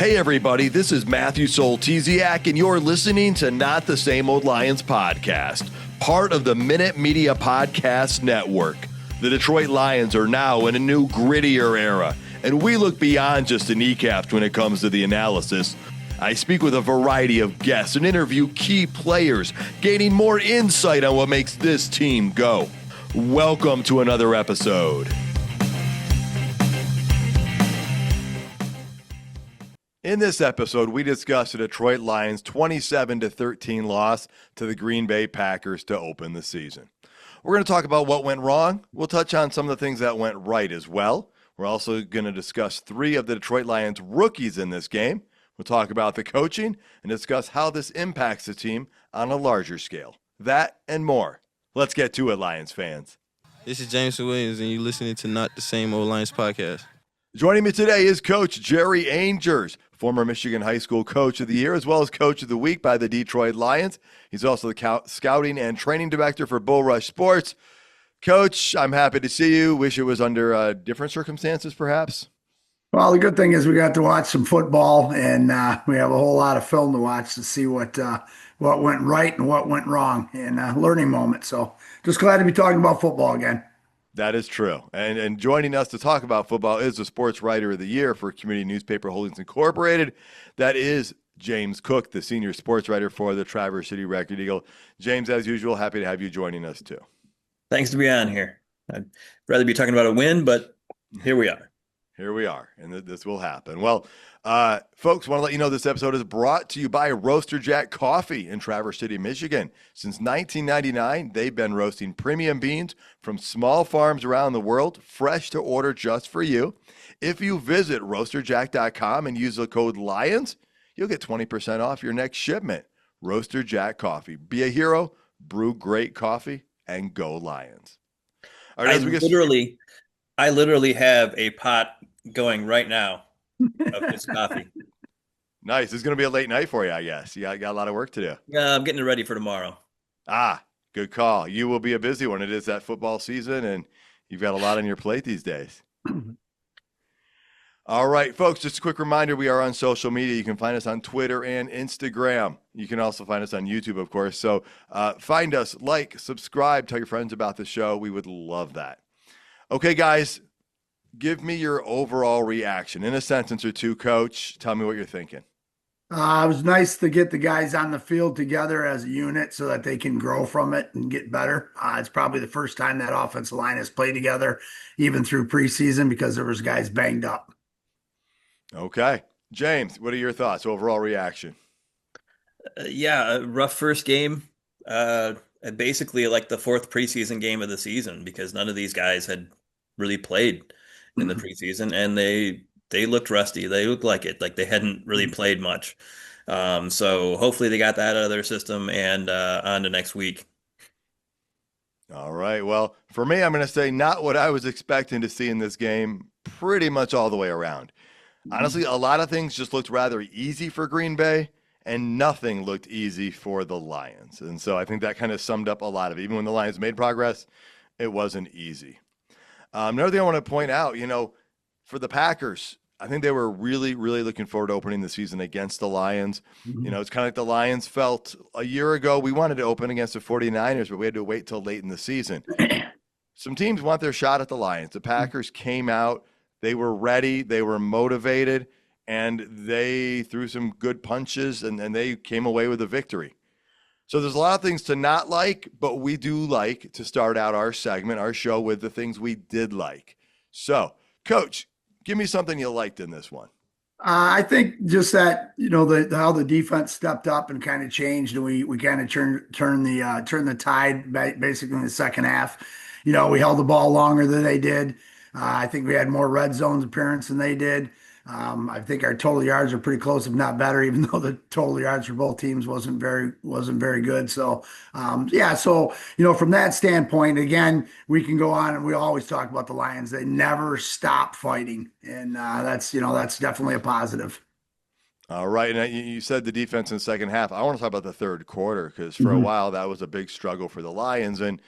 Hey everybody, this is Matthew Soltesiak, and you're listening to Not the Same Old Lions podcast, part of the Minute Media Podcast Network. The Detroit Lions are now in a new, grittier era, and we look beyond just the kneecaps when it comes to the analysis. I speak with a variety of guests and interview key players, gaining more insight on what makes this team go. Welcome to another episode. In this episode, we discuss the Detroit Lions' 27-13 loss to the Green Bay Packers to open the season. We're going to talk about what went wrong. We'll touch on some of the things that went right as well. We're also going to discuss 3 of the Detroit Lions' rookies in this game. We'll talk about the coaching and discuss how this impacts the team on a larger scale. That and more. Let's get to it, Lions fans. This is Jameson Williams, and you're listening to Not the Same Old Lions podcast. Joining me today is Coach Jerry Angers, former Michigan High School Coach of the Year, as well as Coach of the Week by the Detroit Lions. He's also the Scouting and Training Director for Bull Rush Sports. Coach, I'm happy to see you. Wish it was under different circumstances, perhaps. Well, the good thing is we got to watch some football, and we have a whole lot of film to watch to see what went right and what went wrong, and a learning moment. So just glad to be talking about football again. That is true. And joining us to talk about football is the Sports Writer of the Year for Community Newspaper Holdings Incorporated. That is James Cook, the senior sports writer for the Traverse City Record Eagle. James, as usual, happy to have you joining us too. Thanks to be on here. I'd rather be talking about a win, but here we are. Here we are, and this will happen. Well, folks, want to let you know this episode is brought to you by Roaster Jack Coffee in Traverse City, Michigan. Since 1999, they've been roasting premium beans from small farms around the world, fresh to order just for you. If you visit roasterjack.com and use the code LIONS, you'll get 20% off your next shipment. Roaster Jack Coffee. Be a hero, brew great coffee, and go Lions. All right, I literally have a pot going right now of this coffee. Nice. It's going to be a late night for you, I guess. You got a lot of work to do. Yeah, I'm getting it ready for tomorrow. Good call. You will be a busy one. It is that football season, and you've got a lot on your plate these days. All right, folks, just a quick reminder, we are on social media. You can find us on Twitter and Instagram. You can also find us on YouTube, of course. So find us, like, subscribe, tell your friends about the show. We would love that. Okay, guys, give me your overall reaction. In a sentence or two, Coach, tell me what you're thinking. It was nice to get the guys on the field together as a unit so that they can grow from it and get better. It's probably the first time that offensive line has played together, even through preseason, because there was guys banged up. Okay. James, what are your thoughts? Overall reaction? A rough first game. Basically like the 4th preseason game of the season, because none of these guys had really played in the preseason, and they looked rusty. They looked like they hadn't really played much. So hopefully they got that out of their system and on to next week. All right. Well, for me, I'm going to say not what I was expecting to see in this game pretty much all the way around. Honestly, a lot of things just looked rather easy for Green Bay, and nothing looked easy for the Lions. And so I think that kind of summed up a lot of it. Even when the Lions made progress, it wasn't easy. Another thing I want to point out, for the Packers, I think they were really, really looking forward to opening the season against the Lions. Mm-hmm. It's kind of like the Lions felt a year ago. We wanted to open against the 49ers, but we had to wait till late in the season. Some teams want their shot at the Lions. The Packers came out. They were ready. They were motivated. And they threw some good punches, and they came away with a victory. So there's a lot of things to not like, but we do like to start out our segment, our show, with the things we did like. So, Coach, give me something you liked in this one. I think just that, how the defense stepped up and kind of changed, and we kind of turned the tide basically in the second half. We held the ball longer than they did. I think we had more red zones appearance than they did. I think our total yards are pretty close, if not better, even though the total yards for both teams wasn't very good. So, from that standpoint, again, we can go on, and we always talk about the Lions. They never stop fighting, and that's definitely a positive. All right, and you said the defense in the second half. I want to talk about the third quarter, because for a while that was a big struggle for the Lions. And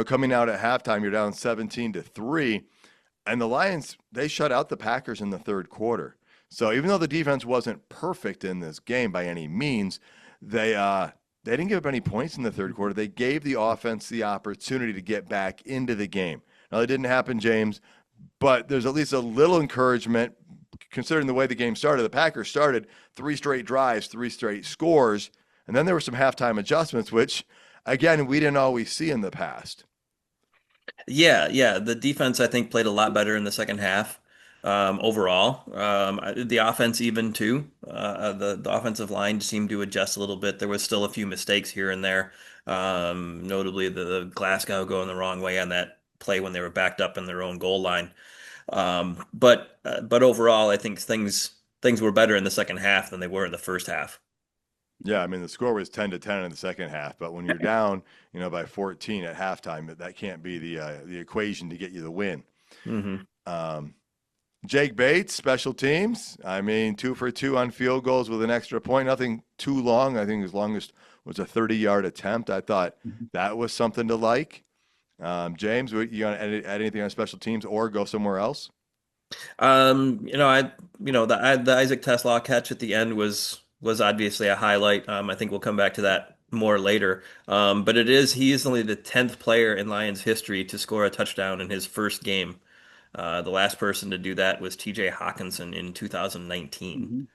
coming out at halftime, you're down 17-3. And the Lions, they shut out the Packers in the third quarter. So even though the defense wasn't perfect in this game by any means, they didn't give up any points in the third quarter. They gave the offense the opportunity to get back into the game. Now, it didn't happen, James, but there's at least a little encouragement considering the way the game started. The Packers started 3 straight drives, 3 straight scores, and then there were some halftime adjustments, which, again, we didn't always see in the past. Yeah, yeah. The defense, I think, played a lot better in the second half overall. The offense, even too. The offensive line seemed to adjust a little bit. There was still a few mistakes here and there, notably the Glasgow going the wrong way on that play when they were backed up in their own goal line. But overall, I think things were better in the second half than they were in the first half. Yeah, I mean the score was 10-10 in the second half, but when you're down, by 14 at halftime, that can't be the equation to get you the win. Hmm. Um, Jake Bates, special teams. I mean, 2 for 2 on field goals with an extra point. Nothing too long. I think his longest was a 30-yard attempt. I thought that was something to like. James, you want to add anything on special teams or go somewhere else? The Isaac Tesla catch at the end was obviously a highlight. I think we'll come back to that more later. But he is only the 10th player in Lions history to score a touchdown in his first game. The last person to do that was TJ Hawkinson in 2019. Mhm.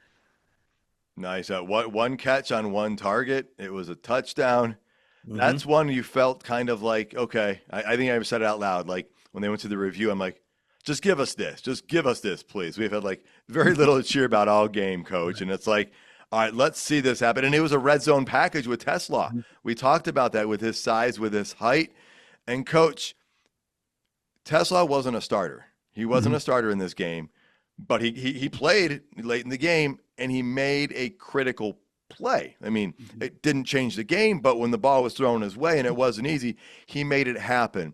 Nice. What one catch on one target? It was a touchdown. Hmm. That's one you felt kind of like, okay. I think I said it out loud. Like when they went to the review, I'm like, just give us this. Just give us this, please. We've had like very little to cheer about all game, coach. And it's like, all right, let's see this happen. And it was a red zone package with Tesla. We talked about that with his size, with his height. And coach, Tesla wasn't a starter. He wasn't a starter in this game, but he played late in the game and he made a critical play. I mean, it didn't change the game, but when the ball was thrown his way and it wasn't easy, he made it happen.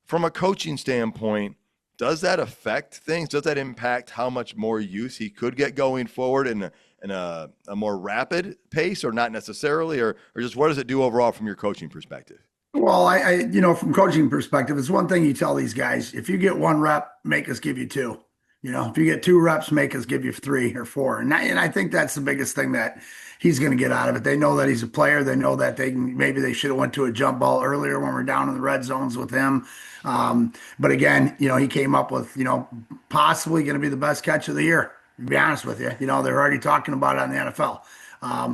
From a coaching standpoint, does that affect things? Does that impact how much more use he could get going forward in a more rapid pace, or not necessarily, or just what does it do overall from your coaching perspective? Well, from coaching perspective, it's one thing you tell these guys, if you get 1 rep, make us give you 2. If you get 2 reps, make us give you 3 or 4. And I think that's the biggest thing that he's going to get out of it. They know that he's a player. They know that maybe they should have went to a jump ball earlier when we're down in the red zones with him. But again, he came up with, possibly going to be the best catch of the year, to be honest with you. They're already talking about it on the NFL.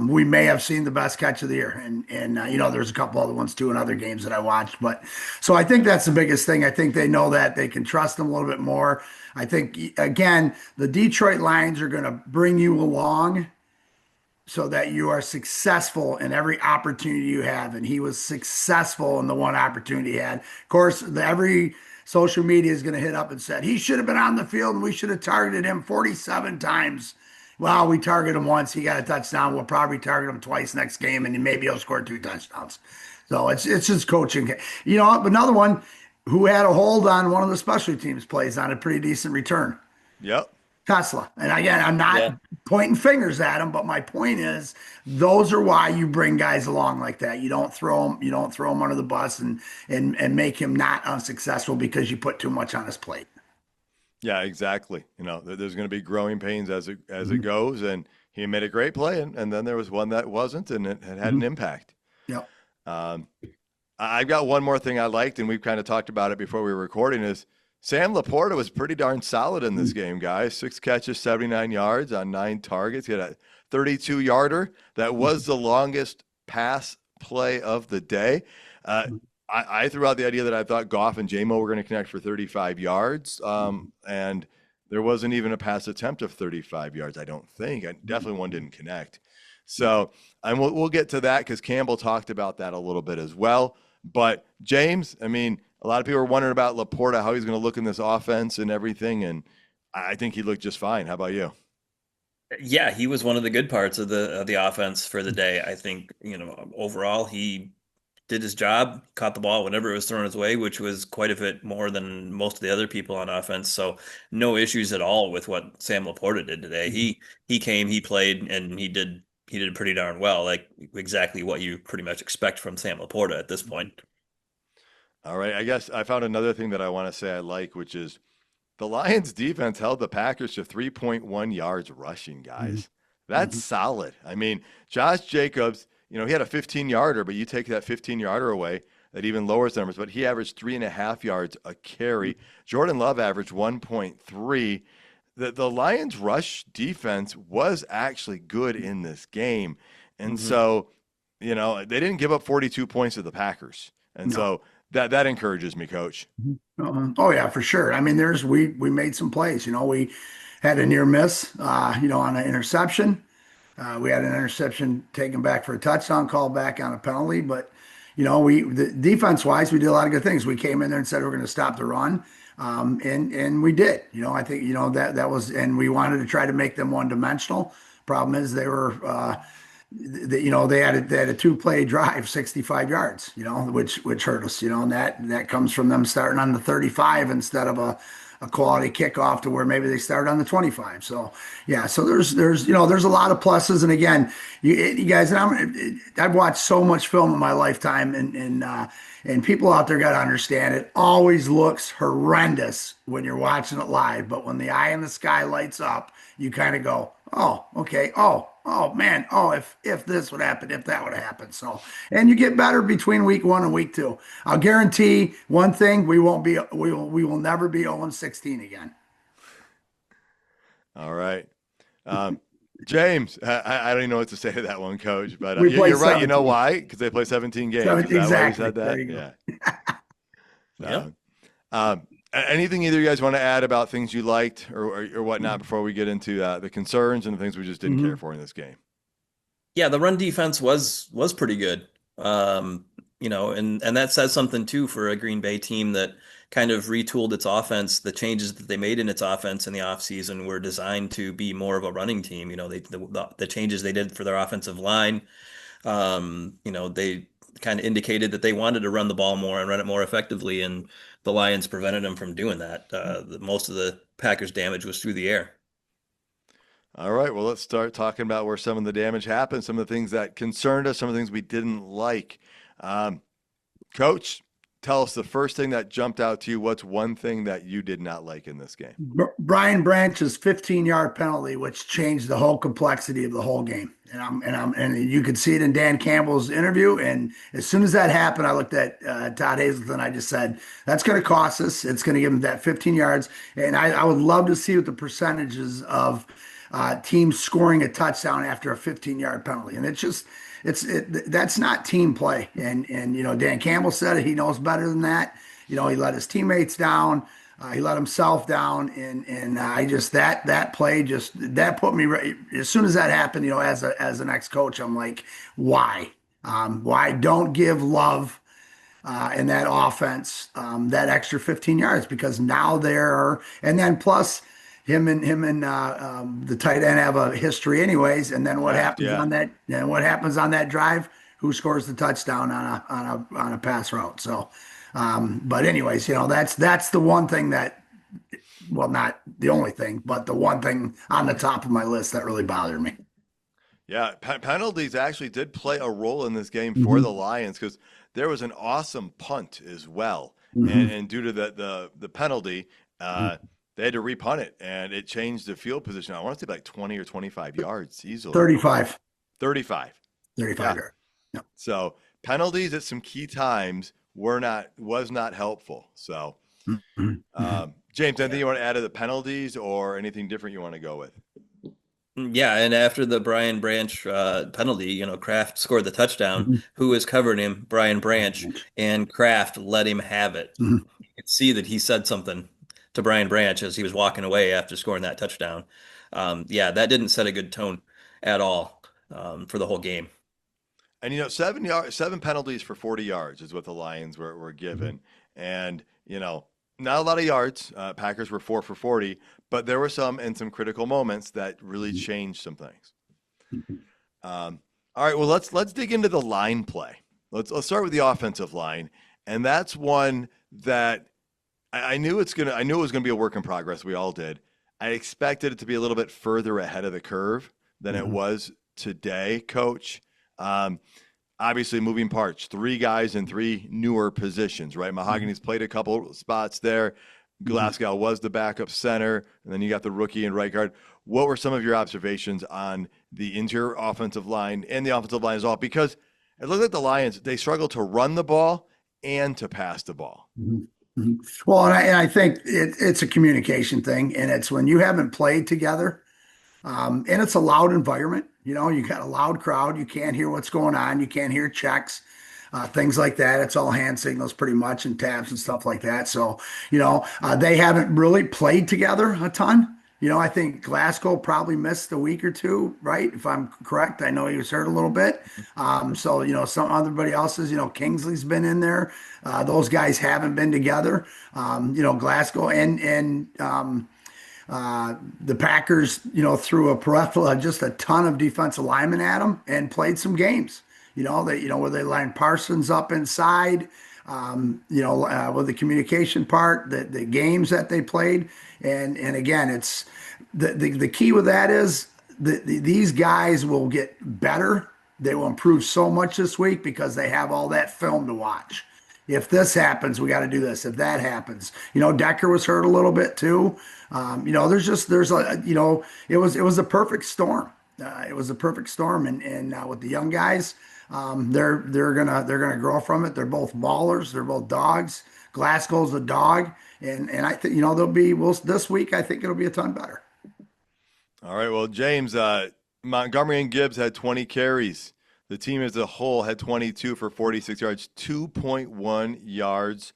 We may have seen the best catch of the year, and there's a couple other ones too in other games that I watched. But so I think that's the biggest thing. I think they know that they can trust him a little bit more. I think again, the Detroit Lions are going to bring you along so that you are successful in every opportunity you have. And he was successful in the one opportunity he had. Of course, every social media is going to hit up and said he should have been on the field and we should have targeted him 47 times. Well, we target him once. He got a touchdown. We'll probably target him twice next game, and maybe he'll score 2 touchdowns. So it's just coaching. Another one who had a hold on one of the special teams plays on a pretty decent return. Yep. Tesla. And again, I'm not Yeah. pointing fingers at him, but my point is, those are why you bring guys along like that. You don't throw them. You don't throw him under the bus and make him not unsuccessful because you put too much on his plate. Yeah, exactly. There's going to be growing pains as it goes, and he made a great play, and then there was one that wasn't, and it had an impact. Yep. Um, I've got one more thing I liked, and we've kind of talked about it before we were recording, is Sam Laporta was pretty darn solid in this game, guys. 6 catches, 79 yards on 9 targets. He had a 32-yarder. That was the longest pass play of the day. I threw out the idea that I thought Goff and J-Mo were going to connect for 35 yards, and there wasn't even a pass attempt of 35 yards, I don't think. Definitely one didn't connect. So, and we'll get to that because Campbell talked about that a little bit as well. But, James, I mean, a lot of people are wondering about Laporta, how he's going to look in this offense and everything, and I think he looked just fine. How about you? Yeah, he was one of the good parts of the offense for the day. I think, overall he did his job, caught the ball whenever it was thrown his way, which was quite a bit more than most of the other people on offense. So no issues at all with what Sam Laporta did today. He came, he played, and he did pretty darn well, like exactly what you pretty much expect from Sam Laporta at this point. All right. I guess I found another thing that I want to say I like, which is The Lions defense held the Packers to 3.1 yards rushing, guys. That's solid. I mean, Josh Jacobs, he had a 15-yarder, but you take that 15-yarder away, that even lowers numbers, but he averaged 3.5 yards a carry. Jordan Love averaged 1.3. The Lions' rush defense was actually good in this game. And so, they didn't give up 42 points to the Packers. And so that encourages me, Coach. Oh yeah, for sure. I mean, we made some plays. We had a near miss, on an interception. We had an interception taken back for a touchdown, called back on a penalty. But the defense wise, we did a lot of good things. We came in there and said we're going to stop the run, and we did. I think that was, and we wanted to try to make them one dimensional. Problem is they were. They had a 2-play drive, 65 yards, which hurt us, and that comes from them starting on the 35 instead of a quality kickoff to where maybe they started on the 25. So yeah, so there's a lot of pluses. And again, you guys, and I've watched so much film in my lifetime, and people out there got to understand it always looks horrendous when you're watching it live, but when the eye in the sky lights up, you kind of go, oh, okay, oh man, oh, if this would happen, if that would happen. So, and you get better between week 1 and week 2. I'll guarantee one thing: we will never be 0-16 again. All right, James, I don't even know what to say to that one, Coach. But We play you're right. 17. You know why? Because they play 17 games. Is that why you Exactly. said that? There you go. Yeah. Anything either of you guys want to add about things you liked or whatnot before we get into the concerns and the things we just didn't care for in this game? Yeah, the run defense was pretty good. And that says something too for a Green Bay team that kind of retooled its offense. The changes that they made in its offense in the offseason were designed to be more of a running team. The changes they did for their offensive line, they kind of indicated that they wanted to run the ball more and run it more effectively, and the Lions prevented them from doing that. Most of the Packers' damage was through the air. All right, well, let's start talking about where some of the damage happened, some of the things that concerned us, some of the things we didn't like. Coach, tell us the first thing that jumped out to you. What's one thing that you did not like in this game? Brian Branch's 15-yard penalty, which changed the whole complexity of the whole game. And you could see it in Dan Campbell's interview. And as soon as that happened, I looked at Todd Hazelton. I just said, that's going to cost us. It's going to give him that 15 yards. And I would love to see what the percentages of teams scoring a touchdown after a 15-yard penalty. And that's not team play. And Dan Campbell said it. He knows better than that. He let his teammates down. He let himself down, and I just that play that put me right. As soon as that happened, as an ex-coach, I'm like, why don't give Love in that offense that extra 15 yards, because now and then plus him and the tight end have a history anyways, and then what happens on that? And what happens on that drive? Who scores the touchdown on a pass route? So. But anyways, that's the one thing that, well, not the only thing, but the one thing on the top of my list that really bothered me. Yeah, penalties actually did play a role in this game for the Lions, because there was an awesome punt as well. And due to the penalty, they had to repunt it, and it changed the field position. I want to say like 20 or 25 yards easily. 35. 35. 35 yards. Yeah. So penalties at some key times was not helpful. So, James, anything you want to add to the penalties or anything different you want to go with? Yeah, and after the Brian Branch penalty, Kraft scored the touchdown. Who was covering him? Brian Branch, and Kraft let him have it. You could see that he said something to Brian Branch as he was walking away after scoring that touchdown. That didn't set a good tone at all for the whole game. And, 7 penalties for 40 yards is what the Lions were given. And, not a lot of yards. Packers were 4 for 40, but there were some critical moments that really changed some things. All right, well, let's dig into the line play. Let's start with the offensive line. And that's one that I knew it was going to be a work in progress. We all did. I expected it to be a little bit further ahead of the curve than it was today, Coach. Obviously moving parts, 3 guys in 3 newer positions, right? Mahogany's played a couple spots there. Mhm. Glasgow was the backup center, and then you got the rookie and right guard. What were some of your observations on the interior offensive line and the offensive line as well? Because it looked like the Lions, they struggled to run the ball and to pass the ball. Mhm. Mhm. Well, and I think it's a communication thing, and it's when you haven't played together, and it's a loud environment. You got a loud crowd. You can't hear what's going on. You can't hear checks, things like that. It's all hand signals pretty much and taps and stuff like that. So, they haven't really played together a ton. I think Glasgow probably missed a week or two, right? If I'm correct. I know he was hurt a little bit. So, some everybody else's, Kingsley's been in there. Those guys haven't been together. Glasgow and the Packers, threw a plethora, just a ton of defensive linemen at them and played some games. Where they lined Parsons up inside, with the communication part, the games that they played, and again, it's the key with that is these guys will get better. They will improve so much this week because they have all that film to watch. If this happens, we got to do this. If that happens, Decker was hurt a little bit too. It was a perfect storm. It was a perfect storm, and with the young guys, they're gonna grow from it. They're both ballers. They're both dogs. Glasgow's a dog, and I think they'll be. This week. I think it'll be a ton better. All right. Well, James, Montgomery and Gibbs had 20 carries. The team as a whole had 22 for 46 yards, 2.1 yards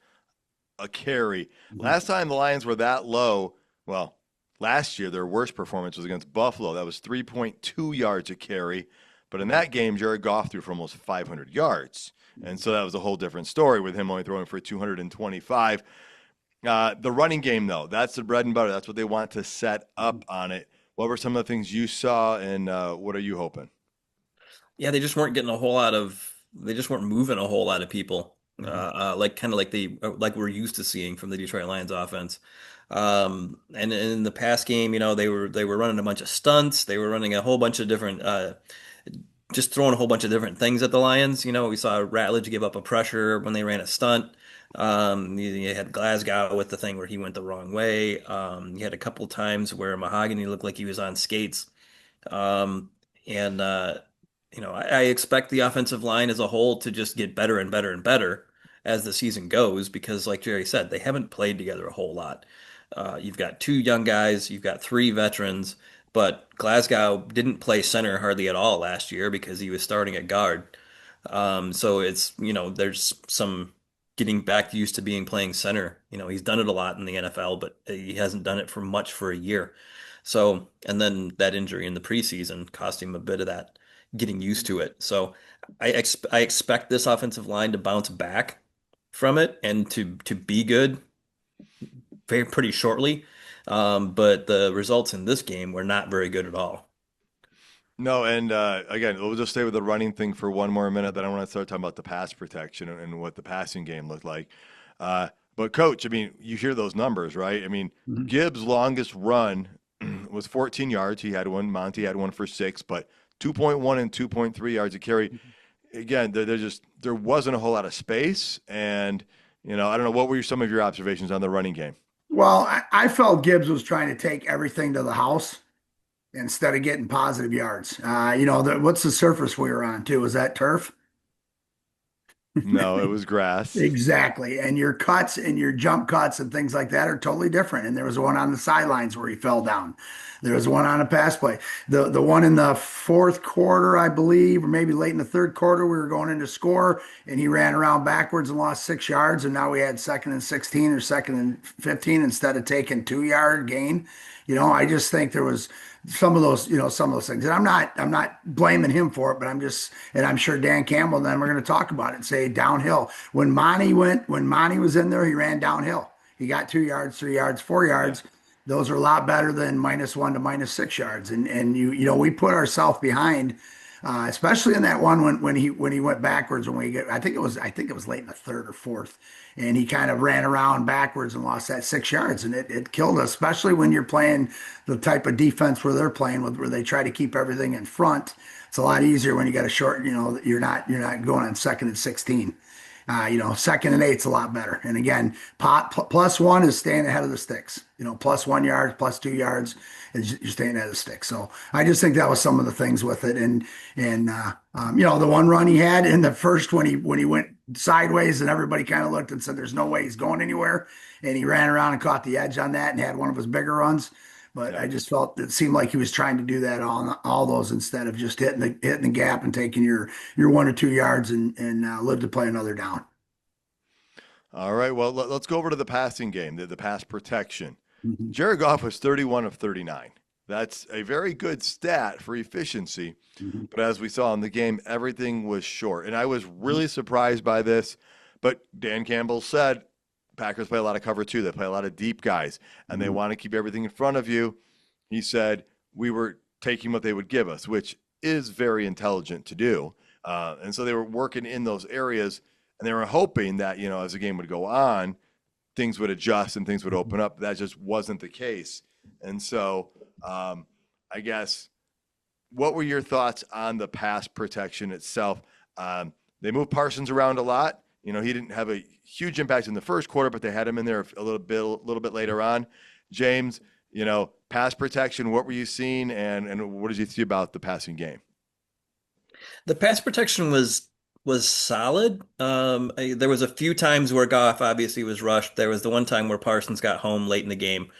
a carry. Last time the Lions were that low, well, last year their worst performance was against Buffalo. That was 3.2 yards a carry. But in that game, Jared Goff threw for almost 500 yards. And so that was a whole different story with him only throwing for 225. The running game, though, that's the bread and butter. That's what they want to set up on it. What were some of the things you saw, and what are you hoping? Yeah, they just weren't getting a whole lot of. They just weren't moving a whole lot of people, like kind of like we're used to seeing from the Detroit Lions offense. And in the past game, they were running a bunch of stunts. They were running a whole bunch of different, just throwing a whole bunch of different things at the Lions. We saw Ratledge give up a pressure when they ran a stunt. You had Glasgow with the thing where he went the wrong way. You had a couple times where Mahogany looked like he was on skates. And I expect the offensive line as a whole to just get better and better and better as the season goes because, like Jerry said, they haven't played together a whole lot. You've got two young guys, you've got three veterans, but Glasgow didn't play center hardly at all last year because he was starting at guard. So there's some getting back used to being playing center. He's done it a lot in the NFL, but he hasn't done it for a year. So, and then that injury in the preseason cost him a bit of that getting used to it. So I expect this offensive line to bounce back from it and to be good pretty shortly. But the results in this game were not very good at all. No, and again, we'll just stay with the running thing for one more minute. Then I want to start talking about the pass protection and what the passing game looked like. But, Coach, I mean, you hear those numbers, right? I mean, Mhm. Gibbs' longest run was 14 yards. He had one. Monty had one for 6, but 2.1 and 2.3 yards a carry. Again, there wasn't a whole lot of space. And, I don't know, what were some of your observations on the running game? Well, I felt Gibbs was trying to take everything to the house instead of getting positive yards. What's the surface we were on too? Was that turf? No, it was grass. Exactly. And your cuts and your jump cuts and things like that are totally different. And there was one on the sidelines where he fell down. There was one on a pass play. The one in the fourth quarter, I believe, or maybe late in the third quarter, we were going in to score, and he ran around backwards and lost 6 yards. And now we had second and 16 or second and 15 instead of taking 2 yard gain. I just think there was some of those things. And I'm not blaming him for it, but and I'm sure Dan Campbell and then we're going to talk about it and say downhill. When Monty was in there, he ran downhill. He got 2 yards, 3 yards, 4 yards. Those are a lot better than -1 to -6 yards. And we put ourselves behind, especially in that one when he went backwards I think it was late in the third or fourth, and he kind of ran around backwards and lost that 6 yards, and it killed us, especially when you're playing the type of defense where they're playing with, where they try to keep everything in front. It's a lot easier when you got a short, you're not going on second and 16. Second and eight's a lot better. And again, plus one is staying ahead of the sticks. Plus 1 yard, plus 2 yards is you're staying ahead of the sticks. So I just think that was some of the things with it. And the one run he had in the first when he went sideways and everybody kind of looked and said, "There's no way he's going anywhere," and he ran around and caught the edge on that and had one of his bigger runs. But Yeah. I just felt it seemed like he was trying to do that on all those instead of just hitting the gap and taking your 1 or 2 yards and live to play another down. All right. Well, let's go over to the passing game, the pass protection. Mhm. Jared Goff was 31 of 39. That's a very good stat for efficiency. Mhm. But as we saw in the game, everything was short. And I was really surprised by this. But Dan Campbell said Packers play a lot of cover two. They play a lot of deep guys, and they Mhm. want to keep everything in front of you. He said we were taking what they would give us, which is very intelligent to do. And so they were working in those areas, and they were hoping that, as the game would go on, things would adjust and things would open up. That just wasn't the case. And so I guess, what were your thoughts on the pass protection itself? They moved Parsons around a lot. He didn't have a huge impact in the first quarter, but they had him in there a little bit later on. James, pass protection, what were you seeing, and what did you see about the passing game? The pass protection was solid. There was a few times where Goff obviously was rushed. There was the one time where Parsons got home late in the game.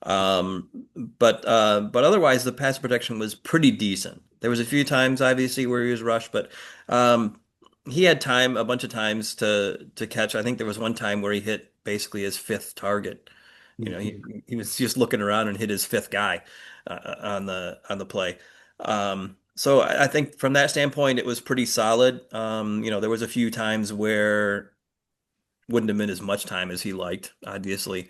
Um, but otherwise the pass protection was pretty decent. There was a few times obviously where he was rushed, but um, he had time a bunch of times to catch. I think there was one time where he hit basically his fifth target. He was just looking around and hit his fifth guy on the play. So I think from that standpoint, it was pretty solid. There was a few times where wouldn't have been as much time as he liked, obviously,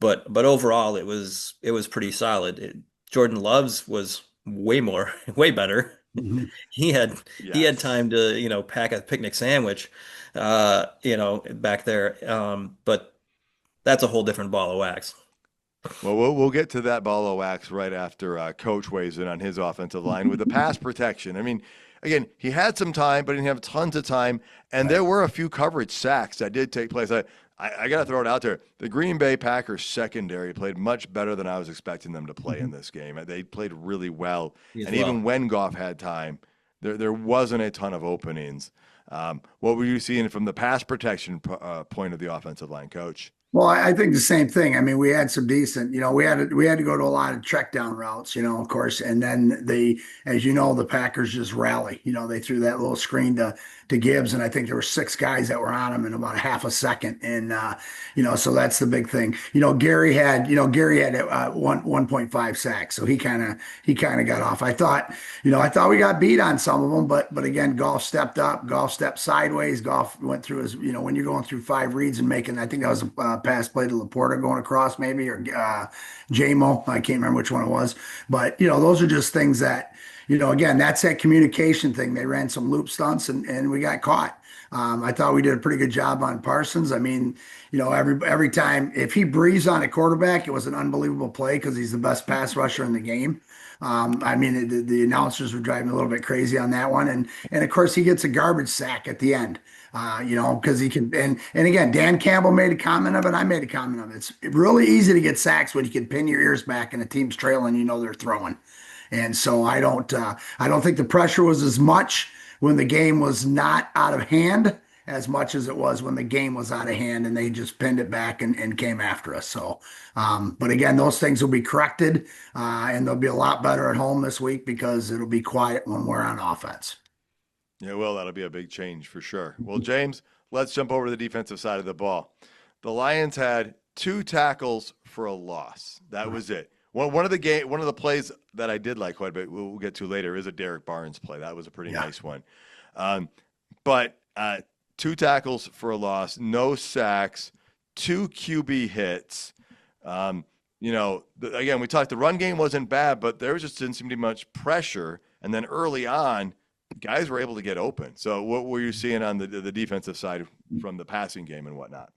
but overall, it was pretty solid. Jordan Love's was way more, way better. Mhm. He had he had Yes. time to pack a picnic sandwich, back there. But that's a whole different ball of wax. Well, we'll get to that ball of wax right after Coach weighs in on his offensive line with the pass protection. I mean, again, he had some time, but he didn't have tons of time, and Right. there were a few coverage sacks that did take place. I got to throw it out there. The Green Bay Packers secondary played much better than I was expecting them to play in Mhm. this game. They played really well, As and even well. when Goff had time, there wasn't a ton of openings. What were you seeing from the pass protection point of the offensive line, Coach? Well, I think the same thing. I mean, we had some decent, we had to go to a lot of check down routes, of course, and then as the Packers just rally. They threw that little screen to Gibbs, and I think there were six guys that were on him in about a half a second, and so that's the big thing. Gary had 1.5 sacks, so he kind of got off. I thought we got beat on some of them, but again, Golf stepped up, Golf stepped sideways, Golf went through his, when you're going through five reads and making, I think that was a pass play to Laporta going across maybe, or JMO, I can't remember which one it was, but those are just things that, again, that's that communication thing. They ran some loop stunts and we got caught. I thought we did a pretty good job on Parsons. I mean, every time if he breathes on a quarterback, it was an unbelievable play because he's the best pass rusher in the game. I mean, the announcers were driving a little bit crazy on that one, and of course he gets a garbage sack at the end. Because he can, and again, Dan Campbell made a comment of it. I made a comment of it. It's really easy to get sacks when you can pin your ears back and the team's trailing. They're throwing, and so I don't think the pressure was as much when the game was not out of hand as much as it was when the game was out of hand and they just pinned it back and came after us. So, but again, those things will be corrected, and they'll be a lot better at home this week because it'll be quiet when we're on offense. Yeah, well, that'll be a big change for sure. Well, James, let's jump over to the defensive side of the ball. The Lions had 2 tackles for a loss. That was it. One of the plays that I did like quite a bit, we'll get to later, is a Derek Barnes play. That was a pretty Yeah. nice one. But 2 tackles for a loss, no sacks, 2 QB hits. Again, we talked, the run game wasn't bad, but there just didn't seem to be much pressure. And then early on, guys were able to get open. So what were you seeing on the defensive side from the passing game and whatnot?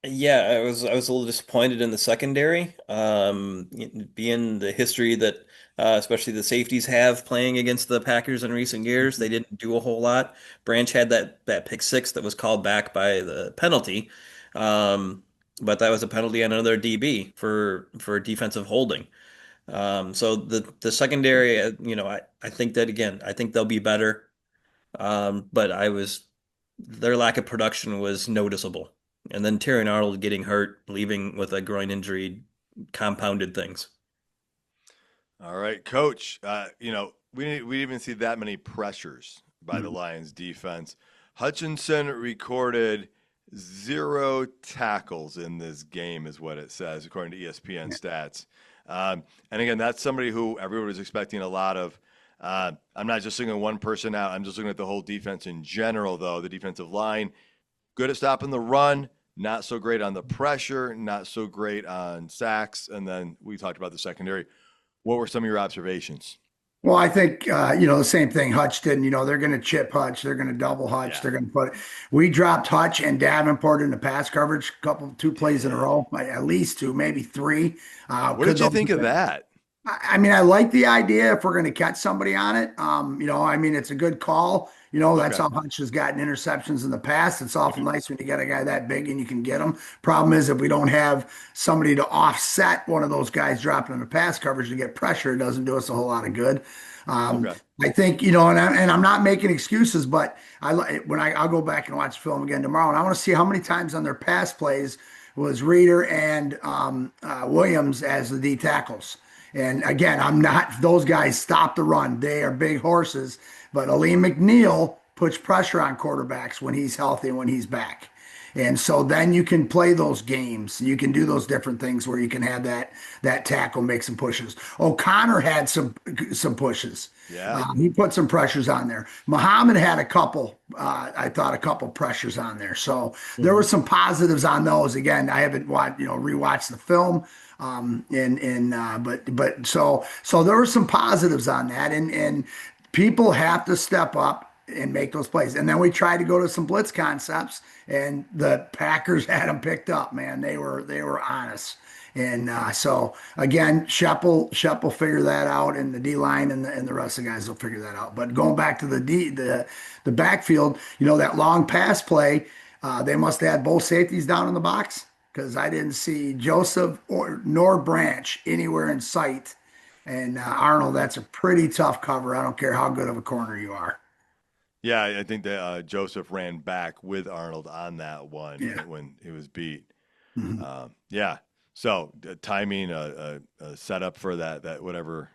Yeah, I was a little disappointed in the secondary. Being the history that especially the safeties have playing against the Packers in recent years. They didn't do a whole lot. Branch had that pick six that was called back by the penalty, um, but that was a penalty on another DB for defensive holding. So the secondary, I think that again, I think they'll be better. But their lack of production was noticeable. And then Terry Arnold getting hurt, leaving with a groin injury, compounded things. All right, Coach. We didn't even see that many pressures by the Lions defense. Hutchinson recorded 0 tackles in this game, is what it says, according to ESPN stats. And again, that's somebody who everyone was expecting a lot of. I'm not just singling one person out. I'm just looking at the whole defense in general, though. The defensive line, good at stopping the run, not so great on the pressure, not so great on sacks. And then we talked about the secondary. What were some of your observations? Well, I think the same thing Hutch did. They're going to chip Hutch, they're going to double Hutch, Yeah. they're going to put. We dropped Hutch and Davenport in the pass coverage, two plays in a row, at least two, maybe three. What did you think of that? I mean, I like the idea if we're going to catch somebody on it. I mean, it's a good call. That's Okay. how Hutch has gotten interceptions in the past. It's awful nice when you get a guy that big and you can get him. Problem is, if we don't have somebody to offset one of those guys dropping in the pass coverage to get pressure, it doesn't do us a whole lot of good. Okay. I think, and I'm not making excuses, but I'll go back and watch the film again tomorrow, and I want to see how many times on their pass plays was Reeder and Williams as the D tackles. And again, I'm not, those guys stop the run. They are big horses, but Aleem McNeil puts pressure on quarterbacks when he's healthy and when he's back. And so then you can play those games. You can do those different things where you can have that tackle make some pushes. O'Connor had some pushes. Yeah. He put some pressures on there. Muhammad had a couple. I thought a couple pressures on there. So there were some positives on those. Again, I haven't rewatched the film. But there were some positives on that, and people have to step up and make those plays. And then we tried to go to some blitz concepts, and the Packers had them picked up. Man, they were on us. And so again, Shep will figure that out, and the D line and the rest of the guys will figure that out. But going back to the backfield, that long pass play, they must have had both safeties down in the box because I didn't see Joseph nor Branch anywhere in sight. And Arnold, that's a pretty tough cover. I don't care how good of a corner you are. Yeah, I think that Joseph ran back with Arnold on that one Yeah. when he was beat. Mhm. Yeah. So timing, a setup for that whatever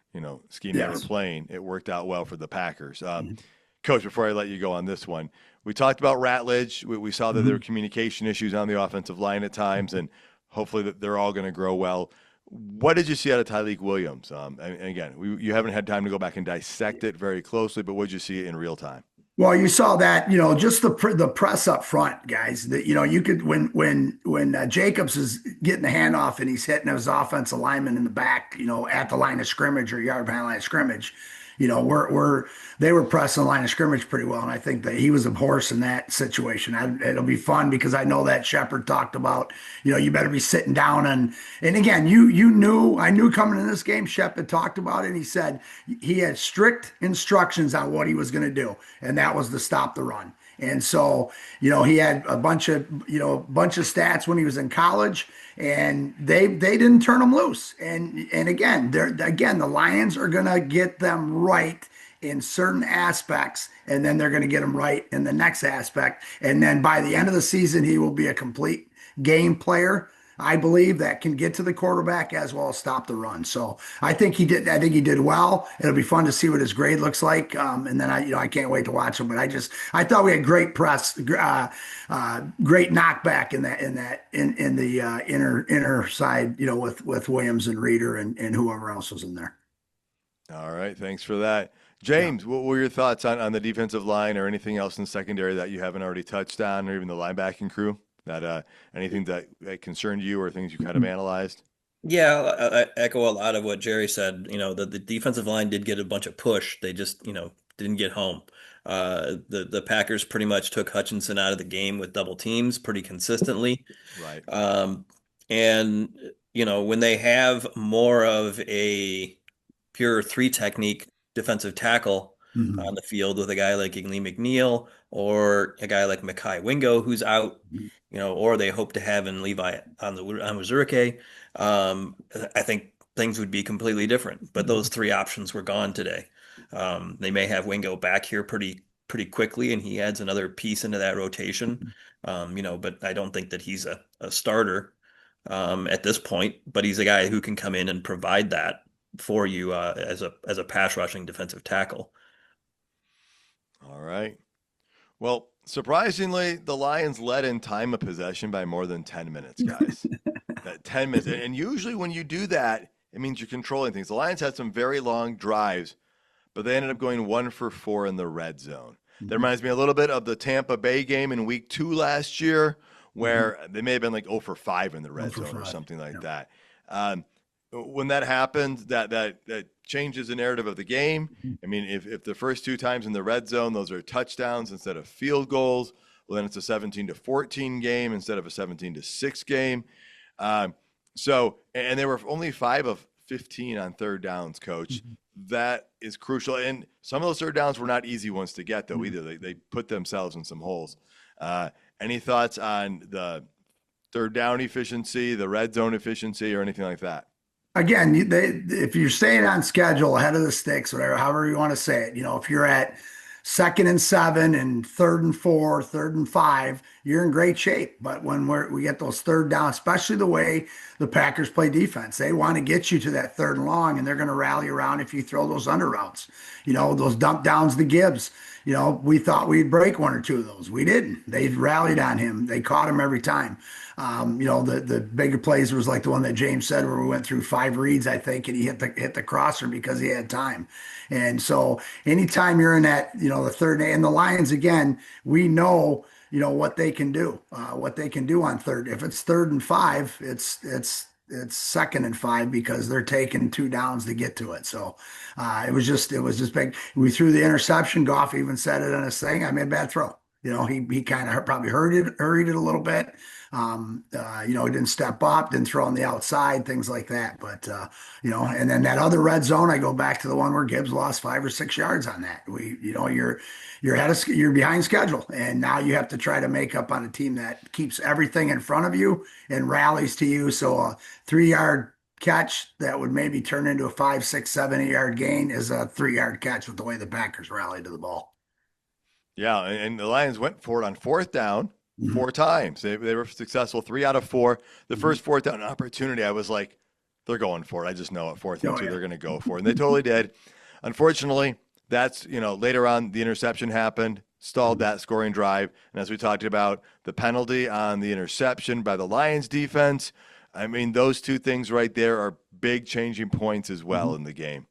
scheme they were Yes. playing, it worked out well for the Packers. Mhm. Coach, before I let you go on this one, we talked about Ratledge. We saw that there were Mhm. communication issues on the offensive line at times, and hopefully that they're all going to grow well. What did you see out of Tyleik Williams? And again, you haven't had time to go back and dissect it very closely, but what did you see in real time? Well, you saw that, just the press up front, guys. That you could when Jacobs is getting the handoff and he's hitting his offensive lineman in the back, at the line of scrimmage or yard behind line of scrimmage. They were pressing the line of scrimmage pretty well, and I think that he was a horse in that situation. It'll be fun because I know that Shepard talked about, you better be sitting down and again, I knew coming in this game, Shep had talked about it. And he said he had strict instructions on what he was going to do, and that was to stop the run. And so, he had a bunch of stats when he was in college, and they didn't turn him loose. And again, the Lions are going to get them right in certain aspects, and then they're going to get him right in the next aspect. And then by the end of the season, he will be a complete game player, I believe, that can get to the quarterback as well as stop the run. So I think he did. I think he did well. It'll be fun to see what his grade looks like. And then I can't wait to watch him. But I thought we had great press, great knockback in the inner side. With Williams and Reeder and whoever else was in there. All right, thanks for that. Yeah. James, what were your thoughts on the defensive line or anything else in the secondary that you haven't already touched on, or even the linebacking crew? That anything that concerned you or things you kind of analyzed? Yeah, I echo a lot of what Jerry said. The defensive line did get a bunch of push. They just, didn't get home. The Packers pretty much took Hutchinson out of the game with double teams pretty consistently. Right. And when they have more of a pure three technique defensive tackle Mhm. on the field with a guy like Igny McNeil or a guy like Makai Wingo who's out, or they hope to have in Levi on Wazurike, I think things would be completely different. But those three options were gone today. They may have Wingo back here pretty quickly, and he adds another piece into that rotation. But I don't think that he's a starter at this point. But he's a guy who can come in and provide that for you as a pass rushing defensive tackle. All right. Well, surprisingly, the Lions led in time of possession by more than 10 minutes, guys. That 10 minutes. And usually when you do that, it means you're controlling things. The Lions had some very long drives, but they ended up going 1 for 4 in the red zone. That reminds me a little bit of the Tampa Bay game in week 2 last year, where they may have been like 0 for 5 in the red zone or something like that. When that happens, that changes the narrative of the game. I mean, if the first 2 times in the red zone, those are touchdowns instead of field goals, well, then it's a 17-14 game instead of a 17-6 game. And they were only 5 of 15 on third downs, Coach. That is crucial. And some of those third downs were not easy ones to get, though, either. They put themselves in some holes. Any thoughts on the third down efficiency, the red zone efficiency, or anything like that? Again, if you're staying on schedule ahead of the sticks, whatever, however you want to say it, if you're at 2nd and 7 and 3rd and 4, 3rd and 5, you're in great shape. But when we get those third down, especially the way the Packers play defense, they want to get you to that 3rd and long, and they're going to rally around if you throw those under routes. Those dump downs to Gibbs. We thought we'd break 1 or 2 of those. We didn't. They rallied on him. They caught him every time. The bigger plays was like the one that James said, where we went through 5 reads, I think, and he hit the crosser because he had time. And so anytime you're in that, the third, and the Lions, again, we know, what they can do on third. If it's 3rd and 5, it's 2nd and 5 because they're taking 2 downs to get to it. So it was just big. We threw the interception. Goff even said it on his thing. I made a bad throw. He kind of probably hurried it a little bit. He didn't step up, didn't throw on the outside, things like that. But, and then that other red zone, I go back to the one where Gibbs lost 5 or 6 yards on that. You're behind schedule, and now you have to try to make up on a team that keeps everything in front of you and rallies to you. So a 3-yard catch that would maybe turn into a 5, 6, 7, 8-yard gain is a 3-yard catch with the way the Packers rallied to the ball. Yeah, and the Lions went for it on 4th down 4 times. They were successful 3 out of 4. The first 4th down opportunity, I was like, they're going for it. I just know at 4th and 2, they're going to go for it. And they totally did. Unfortunately, that's, later on the interception happened, stalled that scoring drive. And as we talked about, the penalty on the interception by the Lions defense, I mean, those 2 things right there are big changing points as well in the game.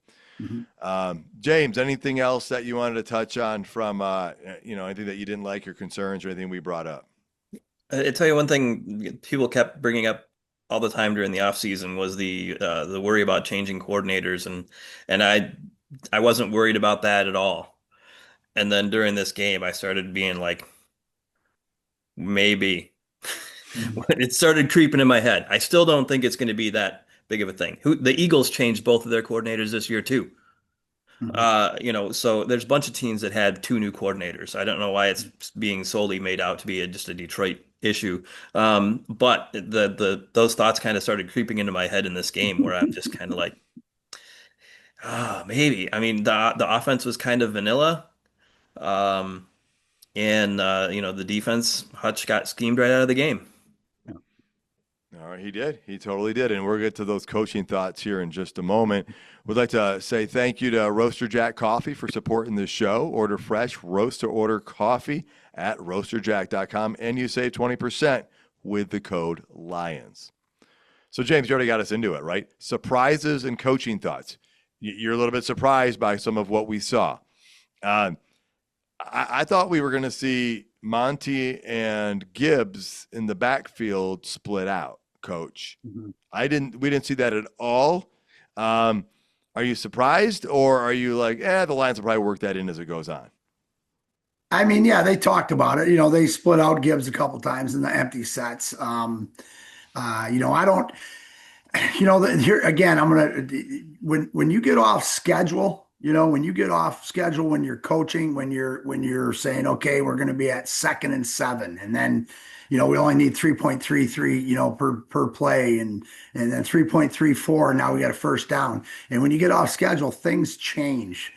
James, anything else that you wanted to touch on from, anything that you didn't like or concerns or anything we brought up? I'll tell you one thing people kept bringing up all the time during the offseason was the worry about changing coordinators, and I wasn't worried about that at all. And then during this game, I started being like, maybe. It started creeping in my head. I still don't think it's going to be that big of a thing. The Eagles changed both of their coordinators this year too. So there's a bunch of teams that had 2 new coordinators. I don't know why it's being solely made out to be just a Detroit issue. But those thoughts kind of started creeping into my head in this game where I'm just kind of like, maybe. I mean, the offense was kind of vanilla. The defense, Hutch got schemed right out of the game. All right, he did. He totally did. And we'll get to those coaching thoughts here in just a moment. We'd like to say thank you to Roaster Jack Coffee for supporting this show. Order fresh roast-to-order coffee at roasterjack.com, and you save 20% with the code LIONS. So, James, you already got us into it, right? Surprises and coaching thoughts. You're a little bit surprised by some of what we saw. I thought we were going to see Monty and Gibbs in the backfield split out, Coach. We didn't see that at all. Are you surprised, or are you like, the Lions will probably work that in as it goes on? I mean, yeah, they talked about it. They split out Gibbs a couple times in the empty sets. Here again, when you get off schedule, when you get off schedule, when you're coaching, when you're saying, okay, we're going to be at 2nd and 7, and then, we only need 3.33, per play, and then 3.34. Now we got a first down. And when you get off schedule, things change.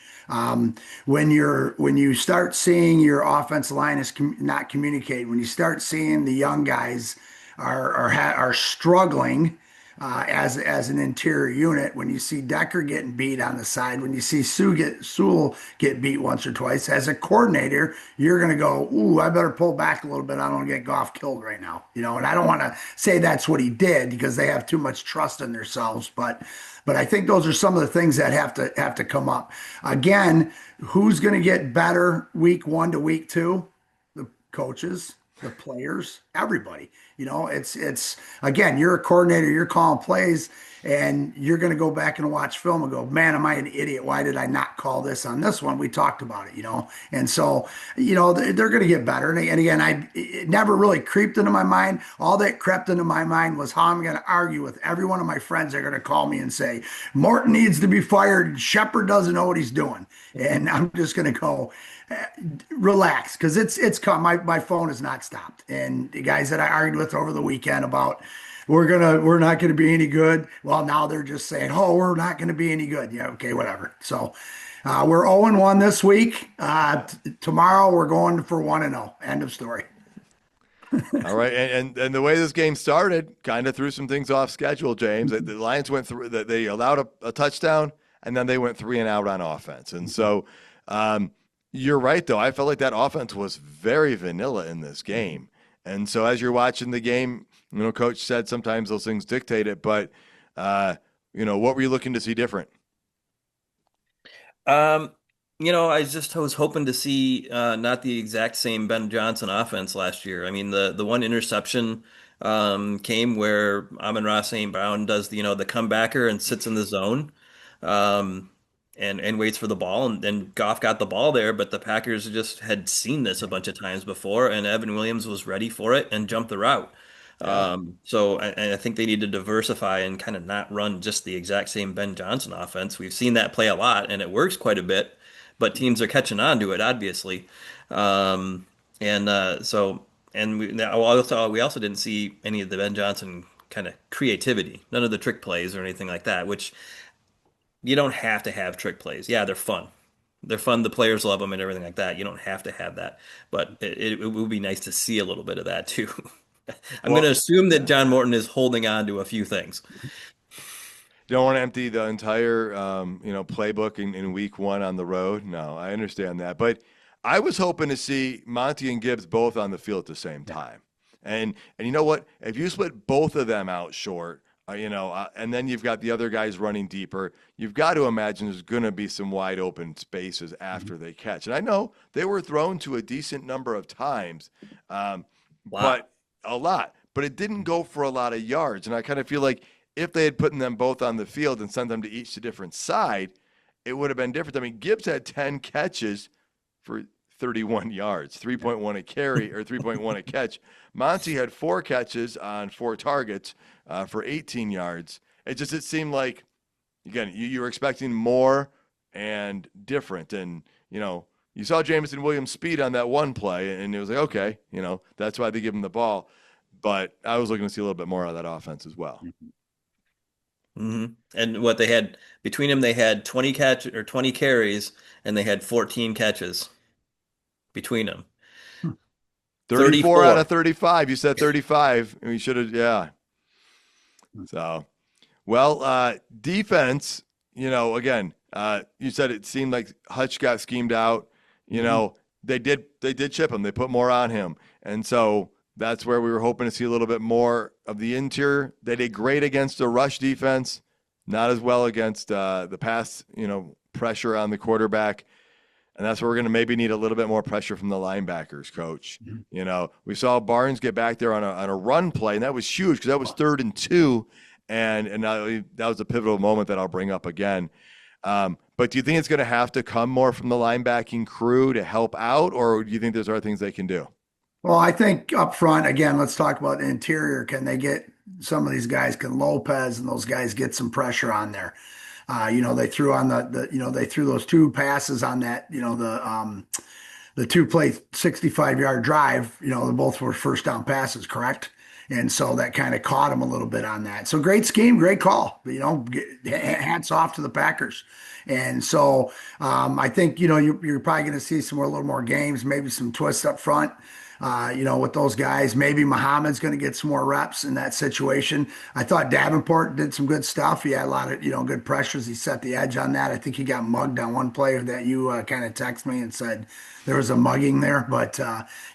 When you start seeing your offensive line is not communicating, when you start seeing the young guys are struggling as an interior unit. When you see Decker getting beat on the side, when you see Sewell get beat once or twice, as a coordinator, you're going to go, "Ooh, I better pull back a little bit. I don't want to get Goff killed right now." And I don't want to say that's what he did because they have too much trust in themselves, but I think those are some of the things that have to come up. Again, who's going to get better week 1 to week 2? The coaches, the players, everybody. It's again, you're a coordinator, you're calling plays, and you're going to go back and watch film and go, "Man, am I an idiot? Why did I not call this on this one? We talked about it." And so, they're going to get better. And again, it never really creeped into my mind. All that crept into my mind was how I'm going to argue with every one of my friends. They're going to call me and say, "Morton needs to be fired. Shepard doesn't know what he's doing." And I'm just going to go, relax, because it's come. My phone has not stopped. And the guys that I argued with over the weekend about we're not gonna be any good. Well, now they're just saying, "Oh, we're not gonna be any good." Yeah, okay, whatever. So we're 0-1 this week. Tomorrow we're going for 1-0. End of story. All right, and the way this game started kind of threw some things off schedule, James. The Lions went through that, they allowed a touchdown, and then they went 3 and out on offense. And so you're right, though. I felt like that offense was very vanilla in this game. And so as you're watching the game, Coach said sometimes those things dictate it, but what were you looking to see different? I was hoping to see not the exact same Ben Johnson offense last year. I mean, the one interception came where Amon-Ra St. Brown does the comebacker and sits in the zone. Um, and waits for the ball, and then Goff got the ball there, but the Packers just had seen this a bunch of times before, and Evan Williams was ready for it and jumped the route. Yeah. So I think they need to diversify and kind of not run just the exact same Ben Johnson offense. We've seen that play a lot, and it works quite a bit, but teams are catching on to it, obviously. Um, and we also didn't see any of the Ben Johnson kind of creativity, none of the trick plays or anything like that, which you don't have to have trick plays. Yeah, they're fun. They're fun. The players love them and everything like that. You don't have to have that, but it would be nice to see a little bit of that too. I'm going to Well, assume that John Morton is holding on to a few things. you don't want to empty the entire, playbook in week 1 on the road. No, I understand that. But I was hoping to see Monty and Gibbs both on the field at the same time. And you know what? If you split both of them out short, and then you've got the other guys running deeper, you've got to imagine there's going to be some wide open spaces after they catch. And I know they were thrown to a decent number of times, but a lot. But it didn't go for a lot of yards. And I kind of feel like if they had put them both on the field and sent them to each a different side, it would have been different. I mean, Gibbs had 10 catches for 31 yards, 3.1 a carry or 3.1 a catch. Monty had 4 catches on 4 targets for 18 yards. It seemed like, again, you were expecting more and different. And, you saw Jameson Williams' speed on that one play, and it was like, okay, that's why they give him the ball. But I was looking to see a little bit more out of that offense as well. Mm-hmm. And what they had between them, they had 20 carries, and they had 14 catches between them. 34 out of 35. You said 35. We should have, yeah. So, well, defense, again, you said it seemed like Hutch got schemed out. They did chip him. They put more on him. And so that's where we were hoping to see a little bit more of the interior. They did great against the rush defense, not as well against the pass, pressure on the quarterback. And that's where we're going to maybe need a little bit more pressure from the linebackers, Coach. Mm-hmm. We saw Barnes get back there on a run play, and that was huge because that was 3rd and 2, and that was a pivotal moment that I'll bring up again. But do you think it's going to have to come more from the linebacking crew to help out, or do you think there's other things they can do? Well, I think up front, again, let's talk about the interior. Can they get some of these guys, can Lopez and those guys get some pressure on there. They threw on they threw those two passes on that, the two play 65-yard drive, they both were first down passes, correct? And so that kind of caught him a little bit on that. So great scheme, great call. Hats off to the Packers. And so I think you're probably going to see a little more games, maybe some twists up front. With those guys, maybe Muhammad's going to get some more reps in that situation. I thought Davenport did some good stuff. He had a lot of good pressures. He set the edge on that. I think he got mugged on one play that you kind of text me and said there was a mugging there, but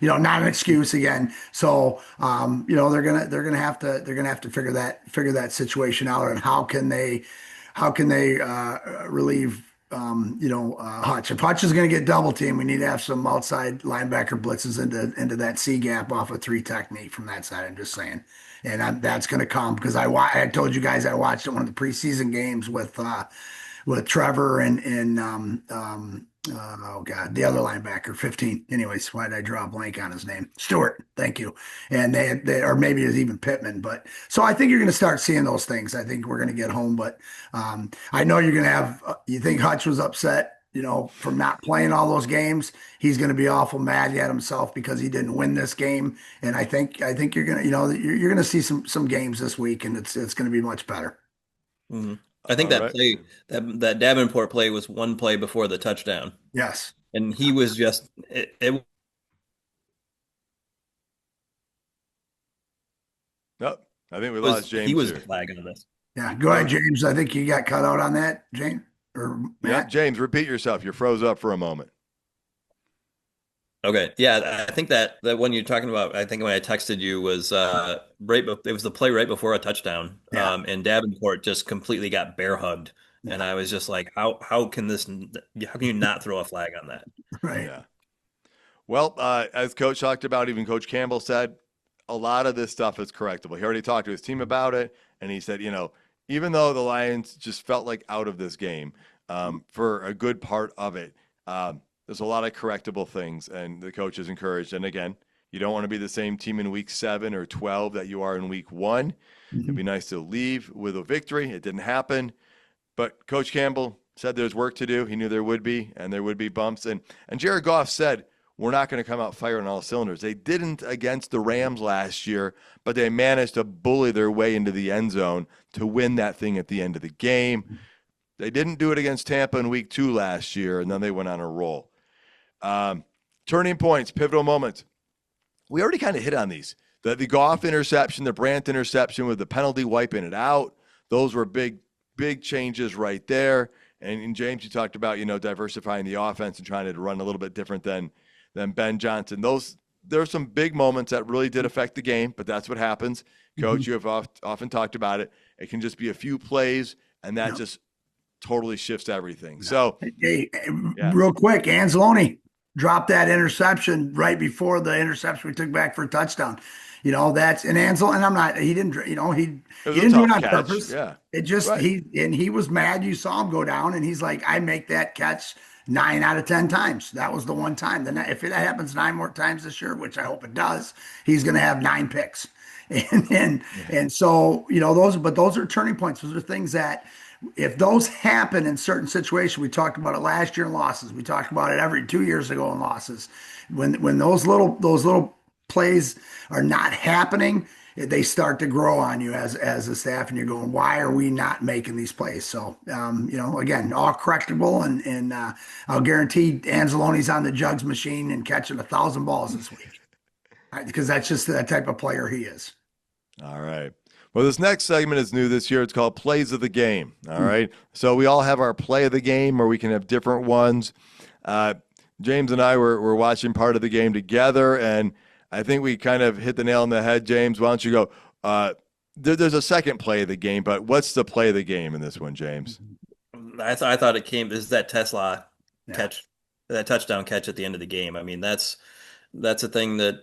not an excuse again. So they're gonna have to figure that situation out, and how can they relieve Hutch. If Hutch is going to get double teamed, we need to have some outside linebacker blitzes into that C gap off a three technique from that side. I'm just saying, and that's going to come because I told you guys I watched one of the preseason games with Trevor and oh God, the other linebacker, 15. Anyways, why did I draw a blank on his name? Stewart, thank you. And they or maybe it's even Pittman. But so I think you're going to start seeing those things. I think we're going to get home, but I know you're going to have. You think Hutch was upset, from not playing all those games. He's going to be awful mad at himself because he didn't win this game. And I think you're going to, you're going to see some games this week, and it's going to be much better. Mhm. I think All that right. play, that Davenport play was one play before the touchdown, Yes. and he was just it Nope. I think we was lost he James was here. flagging on this. Yeah. Go ahead, James. I think you got cut out on that, James or Yep. Matt. James, repeat yourself. You froze up for a moment. Okay, yeah, I think that one you're talking about, I think when I texted you was it was the play right before a touchdown, Yeah. and Davenport just completely got bear hugged, and Yeah. I was just like, how can how can you not throw a flag on that? Right. Yeah. Well, as Coach talked about, even Coach Campbell said, a lot of this stuff is correctable. He already talked to his team about it, and he said, even though the Lions just felt like out of this game for a good part of it, there's a lot of correctable things, and the coach is encouraged. And again, you don't want to be the same team in week 7 or 12 that you are in week 1. It'd be nice to leave with a victory. It didn't happen. But Coach Campbell said there's work to do. He knew there would be, and there would be bumps. And Jared Goff said, we're not going to come out firing all cylinders. They didn't against the Rams last year, but they managed to bully their way into the end zone to win that thing at the end of the game. They didn't do it against Tampa in week 2 last year, and then they went on a roll. Turning points, pivotal moments. We already kind of hit on these. The Goff interception, the Brandt interception with the penalty wiping it out. Those were big changes right there. And James, you talked about, diversifying the offense and trying to run a little bit different than Ben Johnson. There are some big moments that really did affect the game, but that's what happens. Coach, you have often talked about it. It can just be a few plays, and that just totally shifts everything. So, Hey, yeah. real quick, Anzalone dropped that interception right before the interception we took back for a touchdown. That's an Ansel, and he didn't, he It was he a didn't do it tough on catch. purpose. Yeah. It just Right. he was mad. You saw him go down, and he's like, I make that catch 9 out of 10 times. That was the one time. Then if it happens 9 more times this year, which I hope it does, he's going to have 9 picks. And so those are turning points. Those are things that if those happen in certain situations, we talked about it last year in losses. We talked about it every 2 years ago in losses. When those little plays are not happening, they start to grow on you as a staff, and you're going, why are we not making these plays? So, again, all correctable, and I'll guarantee Anzalone's on the jugs machine and catching 1,000 balls this week, because that's just that type of player he is. All right. Well, this next segment is new this year. It's called Plays of the Game. All right. So we all have our play of the game, or we can have different ones. James and I were watching part of the game together, and I think we kind of hit the nail on the head. James, why don't you go? There's a second play of the game, but what's the play of the game in this one, James? I thought it came is that Tesla catch, that touchdown catch at the end of the game. I mean, that's a thing that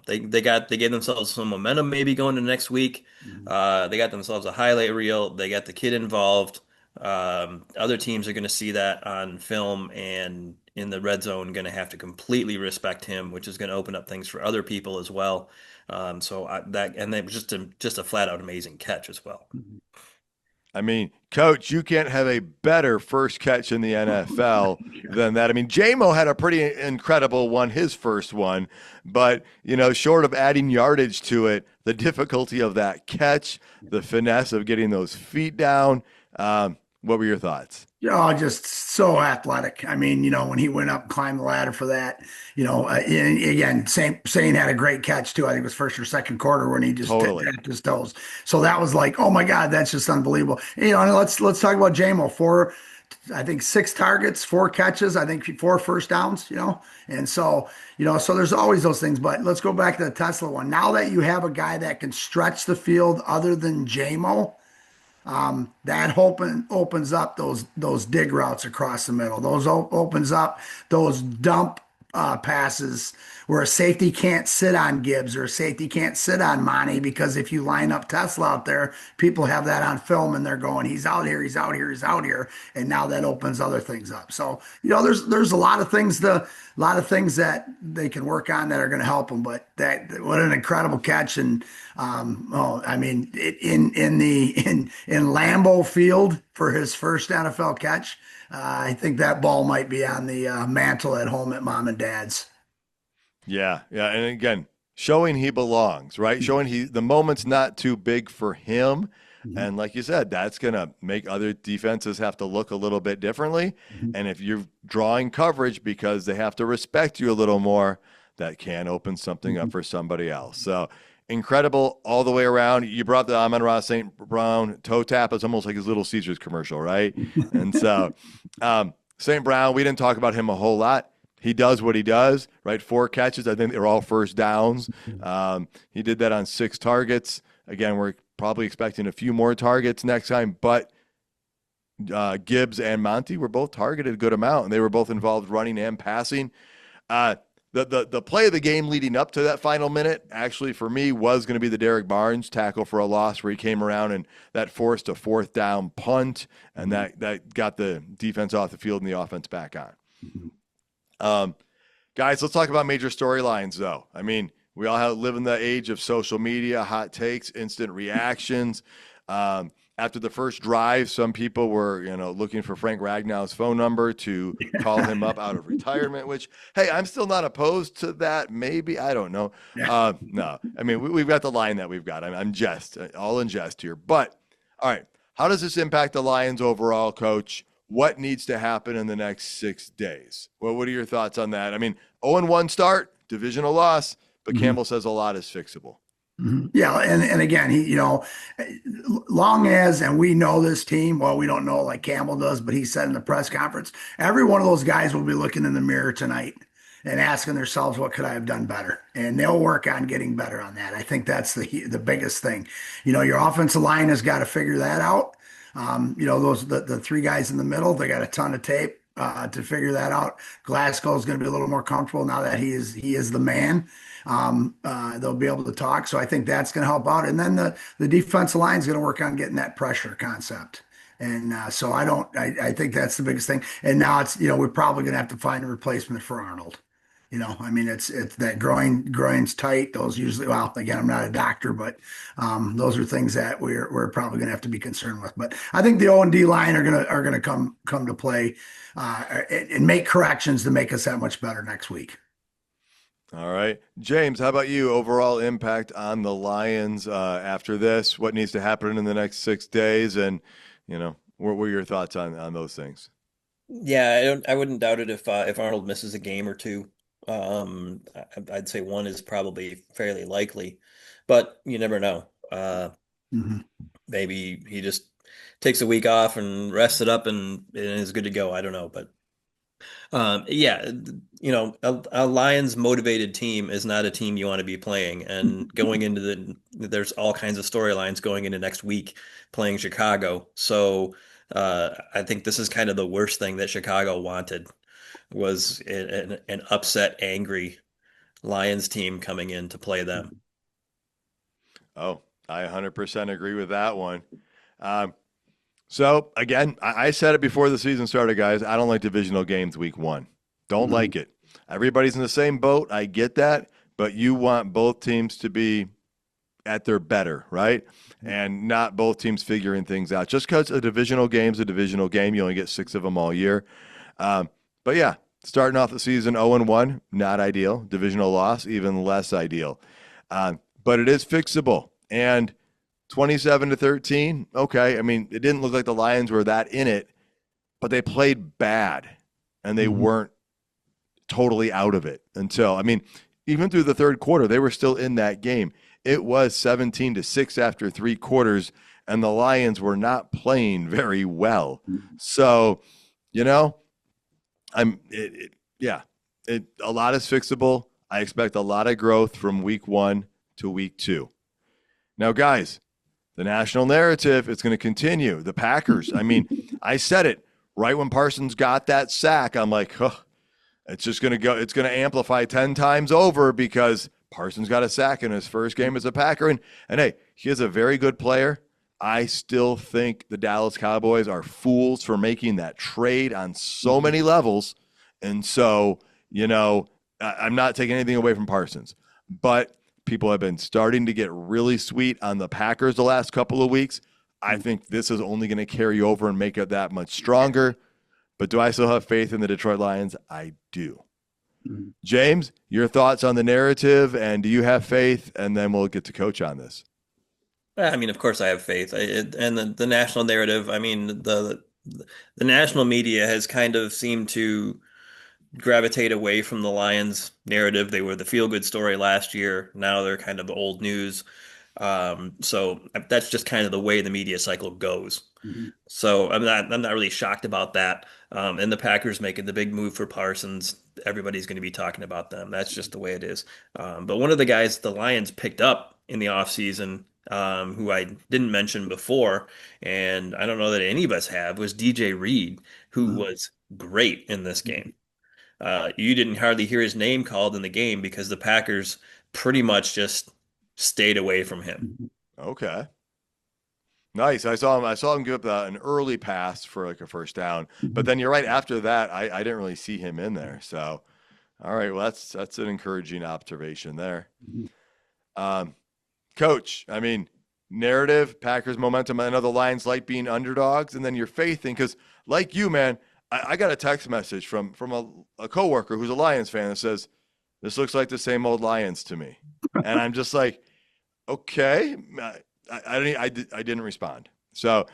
they gave themselves some momentum maybe going to next week. They got themselves a highlight reel. They got the kid involved. Other teams are going to see that on film and in the red zone, going to have to completely respect him, which is going to open up things for other people as well. And it was just a flat out amazing catch as well. I mean, Coach, you can't have a better first catch in the NFL than that. I mean, J-Mo had a pretty incredible one, his first one, but, short of adding yardage to it, the difficulty of that catch, the finesse of getting those feet down. What were your thoughts? Just so athletic. I mean, when he went up and climbed the ladder for that, and again, Sane had a great catch too. I think it was first or second quarter when he just Totally. tapped his toes. So that was like, oh my God, that's just unbelievable. And let's talk about JMO. I think 6 targets, 4 catches, I think 4 first downs, And so, so there's always those things. But let's go back to the Tesla one. Now that you have a guy that can stretch the field other than JMO, that opens up those dig routes across the middle. Those opens up those dump passes where a safety can't sit on Gibbs or a safety can't sit on Monty, because if you line up Tesla out there, people have that on film and they're going, he's out here, he's out here, he's out here, and now that opens other things up. So there's a lot of things that they can work on that are going to help them. But what an incredible catch! And I mean, in Lambeau Field for his first NFL catch. I think that ball might be on the mantle at home at mom and dad's. Yeah. And again, showing he belongs, right? Showing the moment's not too big for him. Mm-hmm. And like you said, that's going to make other defenses have to look a little bit differently. Mm-hmm. And if you're drawing coverage because they have to respect you a little more, that can open something up for somebody else. So incredible all the way around. You brought the Amon-Ra St. Brown toe tap. It's almost like his Little Caesars commercial, right? And so St. Brown, we didn't talk about him a whole lot. He does what he does, right? 4 catches. I think they're all first downs. He did that on 6 targets. Again, we're probably expecting a few more targets next time, but Gibbs and Monty were both targeted a good amount, and they were both involved running and passing. The play of the game leading up to that final minute, actually for me, was going to be the Derek Barnes tackle for a loss, where he came around and that forced a 4th down punt, and that got the defense off the field and the offense back on. Guys, let's talk about major storylines, though. I mean, we all live in the age of social media, hot takes, instant reactions. After the first drive, some people were, looking for Frank Ragnow's phone number to call him up out of retirement, which, hey, I'm still not opposed to that. Maybe, I don't know. No, I mean, we've got the line that we've got. I'm all in jest here. But, all right, how does this impact the Lions overall, Coach? What needs to happen in the next 6 days? Well, what are your thoughts on that? I mean, 0-1 start, divisional loss, but Campbell says a lot is fixable. Mm-hmm. Yeah, and again, he, long as, and we know this team, well, we don't know like Campbell does, but he said in the press conference, every one of those guys will be looking in the mirror tonight and asking themselves, what could I have done better? And they'll work on getting better on that. I think that's the biggest thing. Your offensive line has got to figure that out. The 3 guys in the middle, they got a ton of tape to figure that out. Glasgow is going to be a little more comfortable now that he is the man. They'll be able to talk. So I think that's going to help out. And then the defensive line is going to work on getting that pressure concept. And so I think that's the biggest thing. And now it's, we're probably going to have to find a replacement for Arnold. I mean, it's that groin's tight. Those usually, well, again, I'm not a doctor, but those are things that we're probably going to have to be concerned with. But I think the O&D line are going to come to play and make corrections to make us that much better next week. All right. James, how about you? Overall impact on the Lions after this? What needs to happen in the next 6 days? And, what were your thoughts on those things? Yeah, I wouldn't doubt it if Arnold misses a game or two. I'd say 1 is probably fairly likely, but you never know. Maybe he just takes a week off and rests it up and is good to go. I don't know, but yeah, a Lions motivated team is not a team you want to be playing. And going into there's all kinds of storylines going into next week playing Chicago. So I think this is kind of the worst thing that Chicago wanted, was an upset, angry Lions team coming in to play them. Oh, I 100% agree with that one. So, again, I said it before the season started, guys. I don't like divisional games week 1. Don't like it. Everybody's in the same boat. I get that. but you want both teams to be at their better, right? And not both teams figuring things out. Just because a divisional game's a divisional game, you only get 6 of them all year. But yeah, starting off the season 0-1, not ideal. Divisional loss, even less ideal. But it is fixable. And 27-13, okay. I mean, it didn't look like the Lions were that in it, but they played bad, and they weren't totally out of it until, I mean, even through the third quarter, they were still in that game. It was 17-6 after 3 quarters, and the Lions were not playing very well. So, you know, a lot is fixable. I expect a lot of growth from week 1 to week 2. Now, guys, the national narrative is going to continue. The Packers, I mean, I said it right when Parsons got that sack. I'm like, it's just going to go. It's going to amplify 10 times over because Parsons got a sack in his first game as a Packer. And hey, he is a very good player. I still think the Dallas Cowboys are fools for making that trade on so many levels. And so, you know, I'm not taking anything away from Parsons, but people have been starting to get really sweet on the Packers the last couple of weeks. I think this is only going to carry over and make it that much stronger. But do I still have faith in the Detroit Lions? I do. James, your thoughts on the narrative, and do you have faith? And then we'll get to Coach on this. I mean, of course I have faith. And the national narrative, I mean, the national media has kind of seemed to gravitate away from the Lions narrative. They were the feel-good story last year. Now they're kind of old news. So that's just kind of the way the media cycle goes. So I'm not really shocked about that. And the Packers making the big move for Parsons, everybody's going to be talking about them. That's just the way it is. But one of the guys the Lions picked up in the offseason, who I didn't mention before, and I don't know that any of us have, was DJ Reed, who was great in this game. You didn't hardly hear his name called in the game because the Packers pretty much just stayed away from him. Okay. Nice. I saw him give up an early pass for like a first down, but then you're right. After that, I didn't really see him in there. So, all right. Well, that's an encouraging observation there. Coach, I mean, narrative, Packers momentum. I know the Lions like being underdogs, and then your faith in, because like you, man, I got a text message from a coworker who's a Lions fan that says, "This looks like the same old Lions to me," and I'm just like, okay. I didn't respond. So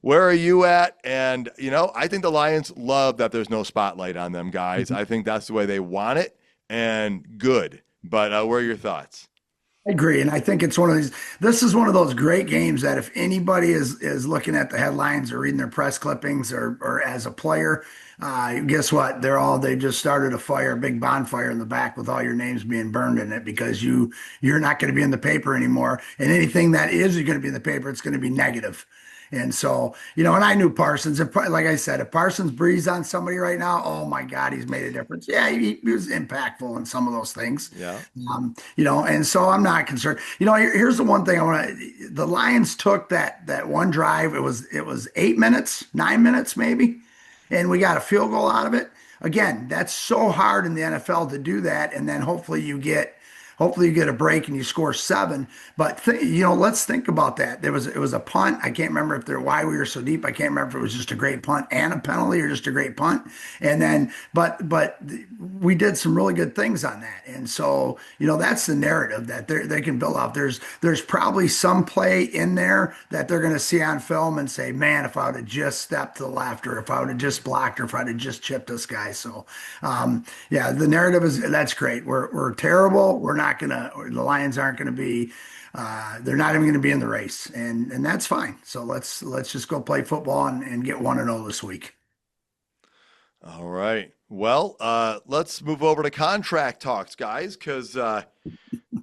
where are you at? And, you know, I think the Lions love that there's no spotlight on them, guys. I think that's the way they want it, and good. But what are your thoughts? I agree. And I think it's this is one of those great games that if anybody is looking at the headlines or reading their press clippings or as a player, guess what? They just started a big bonfire in the back with all your names being burned in it because you're not going to be in the paper anymore. And anything that is going to be in the paper, it's going to be negative. And so, you know, and I knew Parsons, like I said, if Parsons breathes on somebody right now, oh my God, he's made a difference. Yeah, he was impactful in some of those things. Yeah. You know, and so I'm not concerned. You know, here's the one thing the Lions took that one drive. It was 8 minutes, 9 minutes maybe, and we got a field goal out of it. Again, that's so hard in the NFL to do that, and then hopefully you get a break and you score 7. But you know, let's think about that. It was a punt. I can't remember why we were so deep. I can't remember if it was just a great punt and a penalty or just a great punt. And then, but we did some really good things on that. And so, you know, that's the narrative that they can build off. There's probably some play in there that they're going to see on film and say, man, if I would have just stepped to the left, or if I would have just blocked, or if I'd have just chipped this guy. So, yeah, the narrative that's great. We're terrible. The Lions aren't going to be, they're not even going to be in the race, and that's fine. So let's just go play football and get 1-0 this week. All right. Well, let's move over to contract talks, guys, because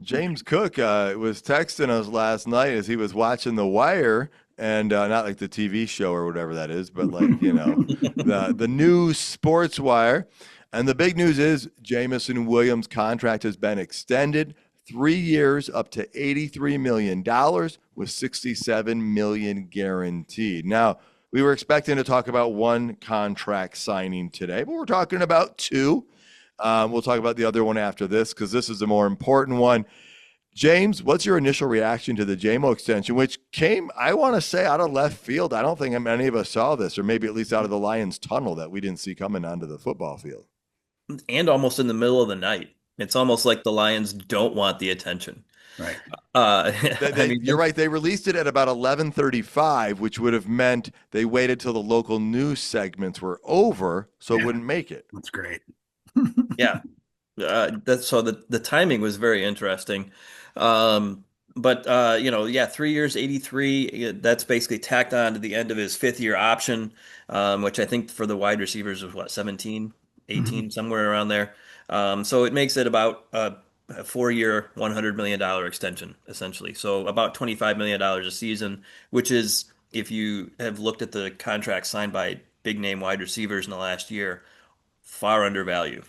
James Cook was texting us last night as he was watching The Wire, and not like the TV show or whatever that is, but like, you know, the new sports wire. And the big news is Jameson Williams' contract has been extended 3 years up to $83 million with $67 million guaranteed. Now, we were expecting to talk about one contract signing today, but we're talking about 2. We'll talk about the other one after this because this is a more important one. James, what's your initial reaction to the JMO extension, which came, I want to say, out of left field? I don't think many of us saw this, or maybe at least out of the Lions tunnel that we didn't see coming onto the football field. And almost in the middle of the night. It's almost like the Lions don't want the attention. Right. Uh, I mean, You're right. They released it at about 11:35, which would have meant they waited till the local news segments were over, so it wouldn't make it. That's great. yeah. That's so the timing was very interesting. But yeah, 3 years, 83, that's basically tacked on to the end of his fifth year option, which I think for the wide receivers was what, 17, 18, somewhere around there. So it makes it about a 4 year, $100 million extension, essentially. So about $25 million a season, which is, if you have looked at the contract signed by big name wide receivers in the last year, far under value.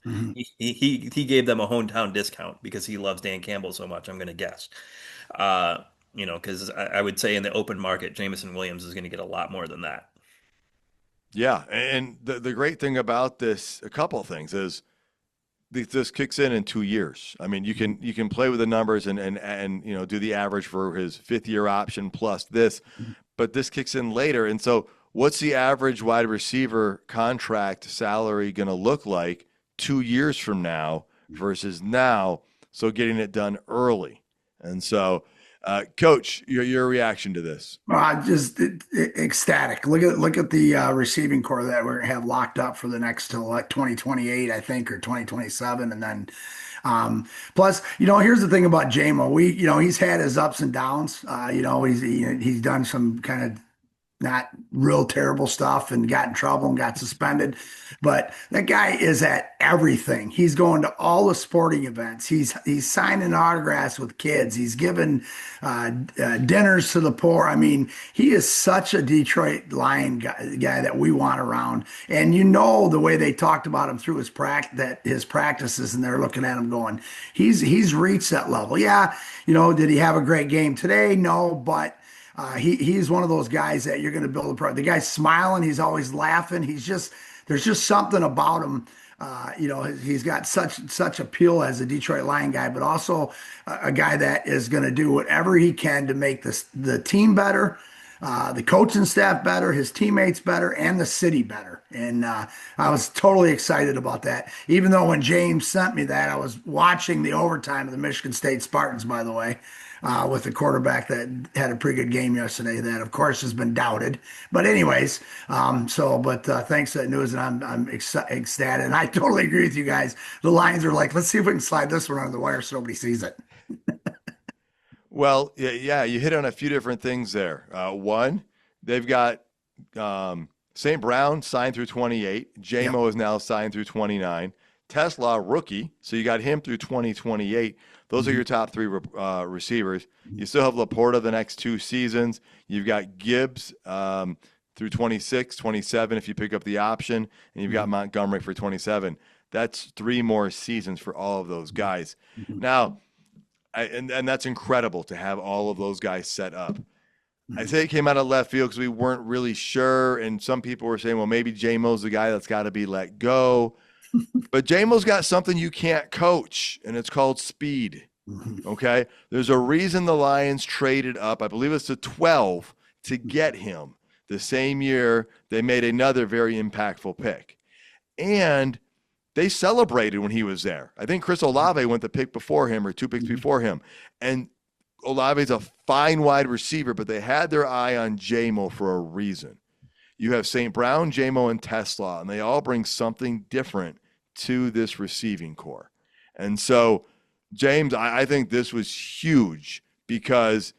Mhm. He gave them a hometown discount because he loves Dan Campbell so much, I'm going to guess. Because I would say in the open market, Jameson Williams is going to get a lot more than that. Yeah, and the great thing about this, a couple of things, is this kicks in 2 years. I mean, you can play with the numbers and do the average for his fifth year option plus this, but this kicks in later. And so, what's the average wide receiver contract salary going to look like 2 years from now versus now? So, getting it done early. And so, Coach, your reaction to this? Just ecstatic. Look at the receiving core that we're gonna have locked up for the next till like 2028, I think, or 2027, and then plus, here's the thing about JMO. He's had his ups and downs. He's done some kind of not real terrible stuff and got in trouble and got suspended. But that guy is at everything. He's going to all the sporting events. He's signing autographs with kids. He's giving dinners to the poor. I mean, he is such a Detroit Lion guy that we want around. And the way they talked about him through his practices, and they're looking at him going, he's reached that level. Yeah, did he have a great game today? No, but he's one of those guys that you're going to build the guy's smiling. He's always laughing. There's just something about him. He's got such appeal as a Detroit Lion guy, but also a guy that is going to do whatever he can to make the team better, the coaching staff better, his teammates better, and the city better. And I was totally excited about that. Even though when James sent me that, I was watching the overtime of the Michigan State Spartans, by the way, with the quarterback that had a pretty good game yesterday. That, of course, has been doubted. But anyways, thanks to that news, and I'm ecstatic. And I totally agree with you guys. The Lions are like, let's see if we can slide this one under the wire so nobody sees it. Well, yeah, you hit on a few different things there. One, they've got St. Brown signed through 28. JMO is now signed through 29. Tesla, rookie, so you got him through 2028. Those are your top three receivers. You still have Laporta the next 2 seasons. You've got Gibbs through 26, 27 if you pick up the option, and you've got Montgomery for 27. That's 3 more seasons for all of those guys. Now, and that's incredible to have all of those guys set up. I say it came out of left field because we weren't really sure, and some people were saying, well, maybe JMO's the guy that's got to be let go. But JMO's got something you can't coach, and it's called speed. Okay? There's a reason the Lions traded up, I believe it's to 12, to get him. The same year, they made another very impactful pick. And they celebrated when he was there. I think Chris Olave went the pick before him or 2 picks before him. And Olave's a fine wide receiver, but they had their eye on JMO for a reason. You have St. Brown, JMO, and Tesla, and they all bring something different to this receiving core. And so, James, I think this was huge because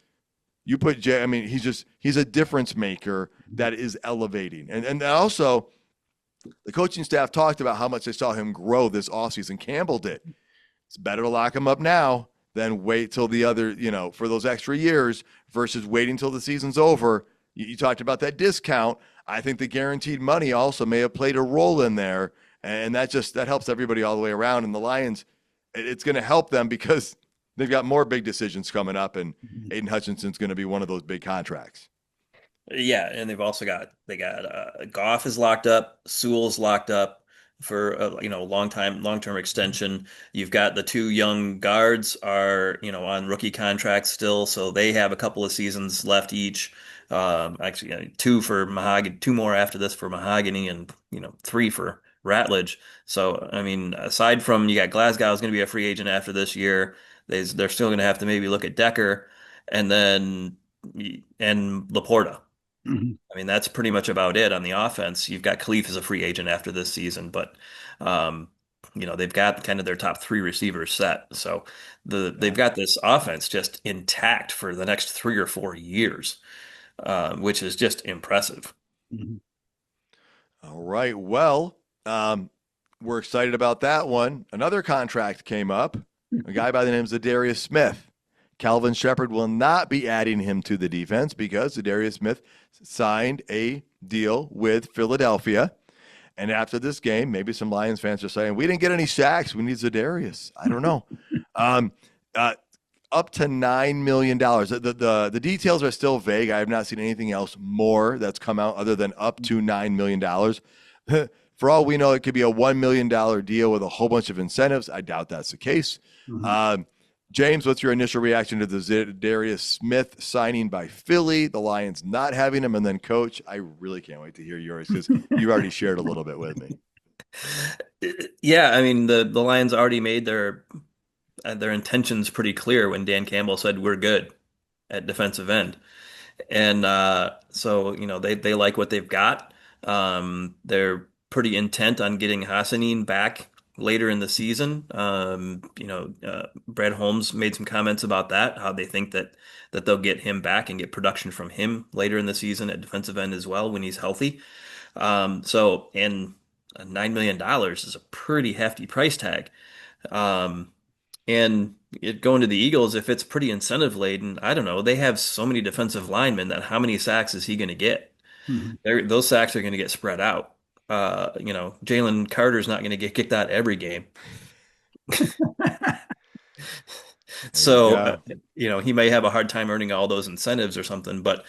you put he's a difference maker that is elevating. And also, the coaching staff talked about how much they saw him grow this offseason. Campbell did. It's better to lock him up now than wait till the other, for those extra years versus waiting till the season's over. You talked about that discount. I think the guaranteed money also may have played a role in there, and that helps everybody all the way around. And the Lions, it's going to help them because they've got more big decisions coming up, and Aiden Hutchinson's going to be one of those big contracts. Yeah, and they've also got Goff is locked up, Sewell's locked up, for a, long-term extension. You've got the two young guards are, on rookie contracts still, so they have a couple of seasons left each. Actually, two for Mahogany, two more after this for Mahogany, and three for Ratledge. So, I mean, aside from you got Glasgow is going to be a free agent after this year. They're still going to have to maybe look at Decker, and then and Laporta. Mhm. I mean, that's pretty much about it on the offense. You've got Khalif as a free agent after this season, but um, they've got kind of their top three receivers set. So they've Yeah. got this offense just intact for the next 3 or 4 years, which is just impressive. Mhm. All right. Well, we're excited about that one. Another contract came up. A guy by the name of Zadarius Smith. Calvin Shepard will not be adding him to the defense because Zadarius Smith signed a deal with Philadelphia. And after this game, maybe some Lions fans are saying, we didn't get any sacks. We need Zadarius. I don't know. Um, uh, Up to $9 million. The details are still vague. I have not seen anything else more that's come out other than up to $9 million. For all we know, it could be a $1 million deal with a whole bunch of incentives. I doubt that's the case. Mhm. James, what's your initial reaction to the Darius Smith signing by Philly, the Lions not having him, and then Coach? I really can't wait to hear yours because you already shared a little bit with me. Yeah, I mean the Lions already made their intentions pretty clear when Dan Campbell said we're good at defensive end. And so, they like what they've got. They're pretty intent on getting Hassanin back later in the season. Brad Holmes made some comments about that, how they think that they'll get him back and get production from him later in the season at defensive end as well when he's healthy. And $9 million is a pretty hefty price tag. Um, and going to the Eagles, if it's pretty incentive laden, I don't know. They have so many defensive linemen that how many sacks is he going to get? Mhm. Those sacks are going to get spread out. Jalen Carter's not going to get kicked out every game. There you So, go. he may have a hard time earning all those incentives or something. But,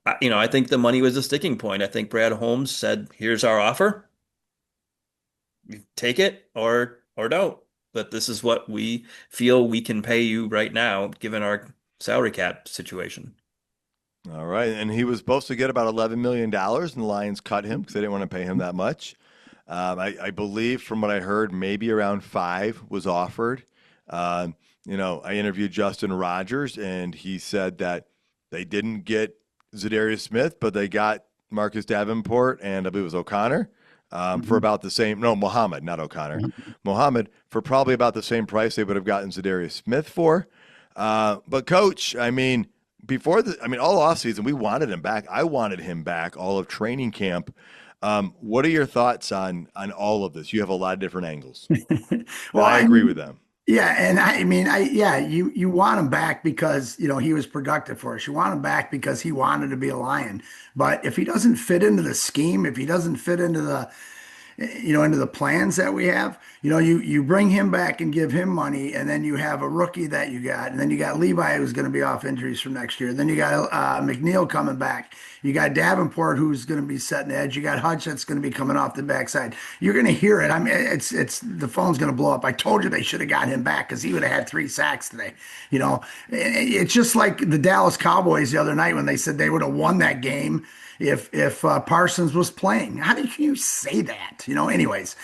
I think the money was a sticking point. I think Brad Holmes said, here's our offer. You take it or don't. But this is what we feel we can pay you right now, given our salary cap situation. All right. And he was supposed to get about $11 million, and the Lions cut him because they didn't want to pay him that much. I believe from what I heard, maybe around five was offered. I interviewed Justin Rogers, and he said that they didn't get Zadarius Smith, but they got Marcus Davenport and I believe it was O'Connor for Mhm. about the same. No, Mohammed, not O'Connor. Mohammed for probably about the same price they would have gotten Zadarius Smith for. But Coach, I mean, all offseason, we wanted him back. I wanted him back all of training camp. What are your thoughts on all of this? You have a lot of different angles, Well, and I I agree with mean, them. yeah, and I mean, yeah, you want him back because he was productive for us. You want him back because he wanted to be a Lion. But if he doesn't fit into the scheme, if he doesn't fit into into the plans that we have. You bring him back and give him money, and then you have a rookie that you got, and then you got Levi who's going to be off injuries from next year. Then you got McNeil coming back. You got Davenport who's going to be setting the edge. You got Hutch that's going to be coming off the backside. You're going to hear it. I mean, it's the phone's going to blow up. I told you they should have got him back because he would have had 3 sacks today. It's just like the Dallas Cowboys the other night when they said they would have won that game if Parsons was playing. How can you say that? Anyways,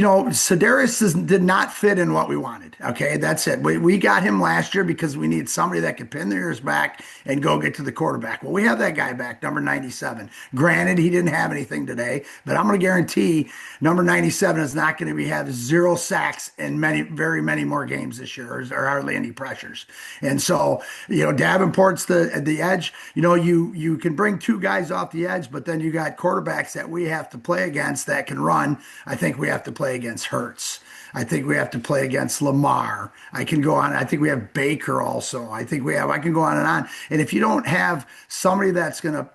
Sedaris did not fit in what we wanted. Okay, that's it. We got him last year because we needed somebody that could pin their ears back and go get to the quarterback. Well, we have that guy back, number 97. Granted, he didn't have anything today, but I'm going to guarantee number 97 is not going to have 0 sacks in very many more games this year, or hardly any pressures. And so, Davenport's the edge. You can bring two guys off the edge, but then you got quarterbacks that we have to play against that can run. I think we have to play against Hurts. I think we have to play against Lamar. I can go on. I think we have Baker also. I can go on and on. And if you don't have somebody that's gonna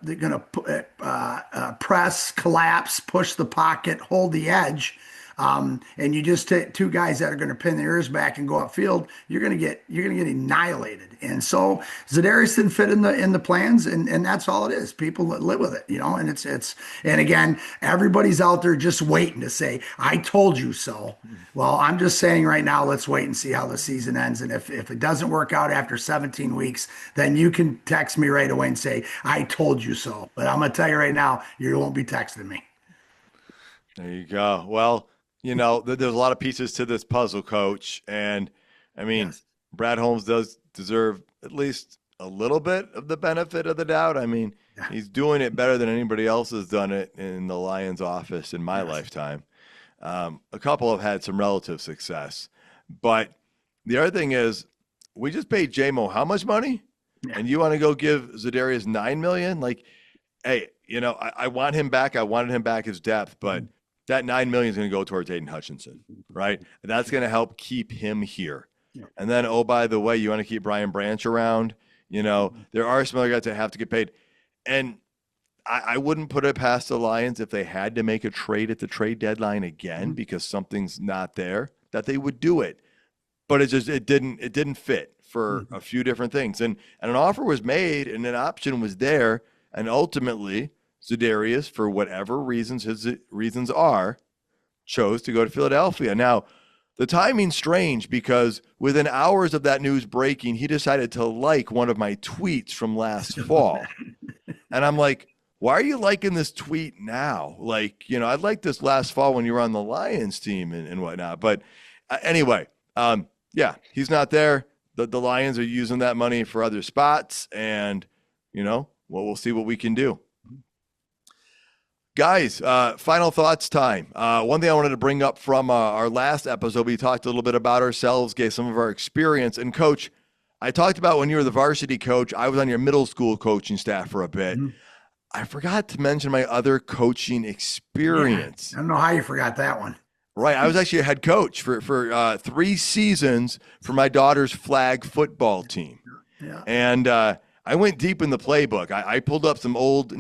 press, collapse, push the pocket, hold the edge, And you just take two guys that are going to pin their ears back and go upfield, you're going to get annihilated. And so Za'Darius didn't fit in the plans, and that's all it is. People live with it, and it's and again, everybody's out there just waiting to say, "I told you so." Well, I'm just saying right now, let's wait and see how the season ends. And if it doesn't work out after 17 weeks, then you can text me right away and say, "I told you so." But I'm gonna tell you right now, you won't be texting me. There you go. Well, there's a lot of pieces to this puzzle, Coach. And, I mean, Yes. Brad Holmes does deserve at least a little bit of the benefit of the doubt. I mean, Yeah. he's doing it better than anybody else has done it in the Lions office in my lifetime. A couple have had some relative success. But the other thing is, we just paid J-Mo how much money? Yeah. And you want to go give Za'Darius $9 million? Like, hey, I want him back. I wanted him back his depth, but that $9 million is going to go towards Aiden Hutchinson, right? And that's going to help keep him here. Yeah. And then, oh, by the way, you want to keep Brian Branch around. There are some other guys that have to get paid. And I wouldn't put it past the Lions if they had to make a trade at the trade deadline again because something's not there, that they would do it. But it didn't fit for a few different things. And an offer was made and an option was there. And ultimately, Za'Darius, for whatever reasons his reasons are, chose to go to Philadelphia. Now, the timing's strange because within hours of that news breaking, he decided to like one of my tweets from last fall. And I'm like, why are you liking this tweet now? Like, I liked this last fall when you were on the Lions team and whatnot. But anyway, yeah, he's not there. The Lions are using that money for other spots. And, we'll see what we can do. Guys, final thoughts time. One thing I wanted to bring up from our last episode, we talked a little bit about ourselves, gave some of our experience. And, Coach, I talked about when you were the varsity coach, I was on your middle school coaching staff for a bit. Mm-hmm. I forgot to mention my other coaching experience. Yeah, I don't know how you forgot that one. Right. I was actually a head coach for 3 seasons for my daughter's flag football team. Yeah. And I went deep in the playbook. I pulled up some old Super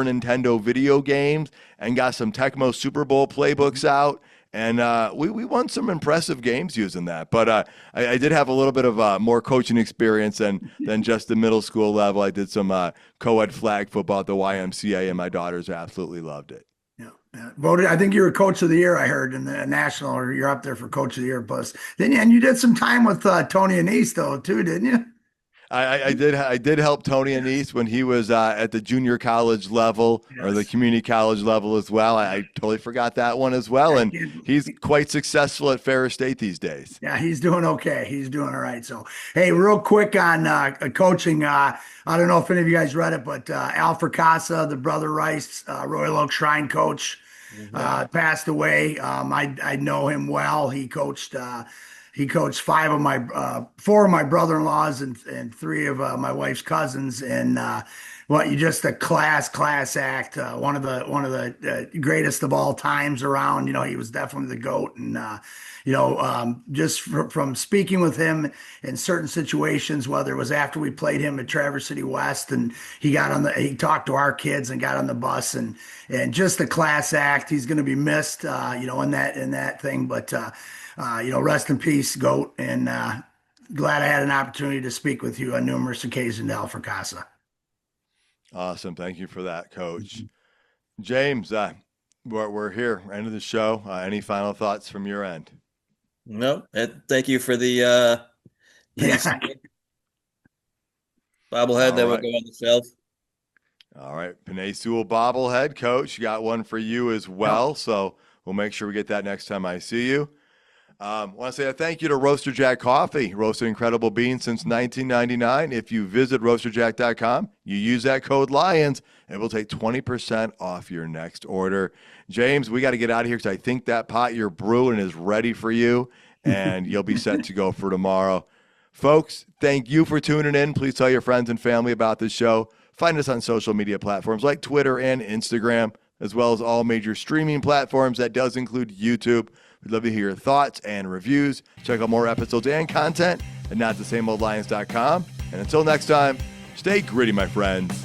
Nintendo video games and got some Tecmo Super Bowl playbooks out. And we won some impressive games using that. But I did have a little bit of more coaching experience than just the middle school level. I did some co-ed flag football at the YMCA, and my daughters absolutely loved it. Yeah. Voted. I think you were coach of the year. I heard in the national, or you're up there for coach of the year. Plus, and you did some time with Tony Anise though too, didn't you? I did help Tony Anise when he was at the junior college level or the community college level as well. I totally forgot that one as well. And he's quite successful at Ferris State these days. Yeah, he's doing okay. He's doing all right. So, hey, real quick on coaching. I don't know if any of you guys read it, but Al Fracassa, the Brother Rice Royal Oak Shrine coach, passed away. I know him well. He coached 4 of my brother-in-laws and 3 of my wife's cousins. And you just a class act. One of the greatest of all times around. He was definitely the GOAT. And just from speaking with him in certain situations, whether it was after we played him at Traverse City West, and he talked to our kids and got on the bus, and just a class act. He's going to be missed, in that thing, but. Rest in peace, GOAT, and glad I had an opportunity to speak with you on numerous occasions, Al Fracassa. Awesome. Thank you for that, Coach. James, we're here, end of the show. Any final thoughts from your end? No, thank you for the bobblehead that will go on the shelf. All right. Panay Sewell bobblehead, Coach. Got one for you as well, so we'll make sure we get that next time I see you. I want to say a thank you to Roaster Jack Coffee, roasted incredible beans since 1999. If you visit roasterjack.com, you use that code LIONS, and we'll take 20% off your next order. James, we got to get out of here because I think that pot you're brewing is ready for you, and you'll be set to go for tomorrow. Folks, thank you for tuning in. Please tell your friends and family about this show. Find us on social media platforms like Twitter and Instagram, as well as all major streaming platforms. That does include YouTube. We'd love to hear your thoughts and reviews. Check out more episodes and content at notthesameoldlions.com. And until next time, stay gritty, my friends.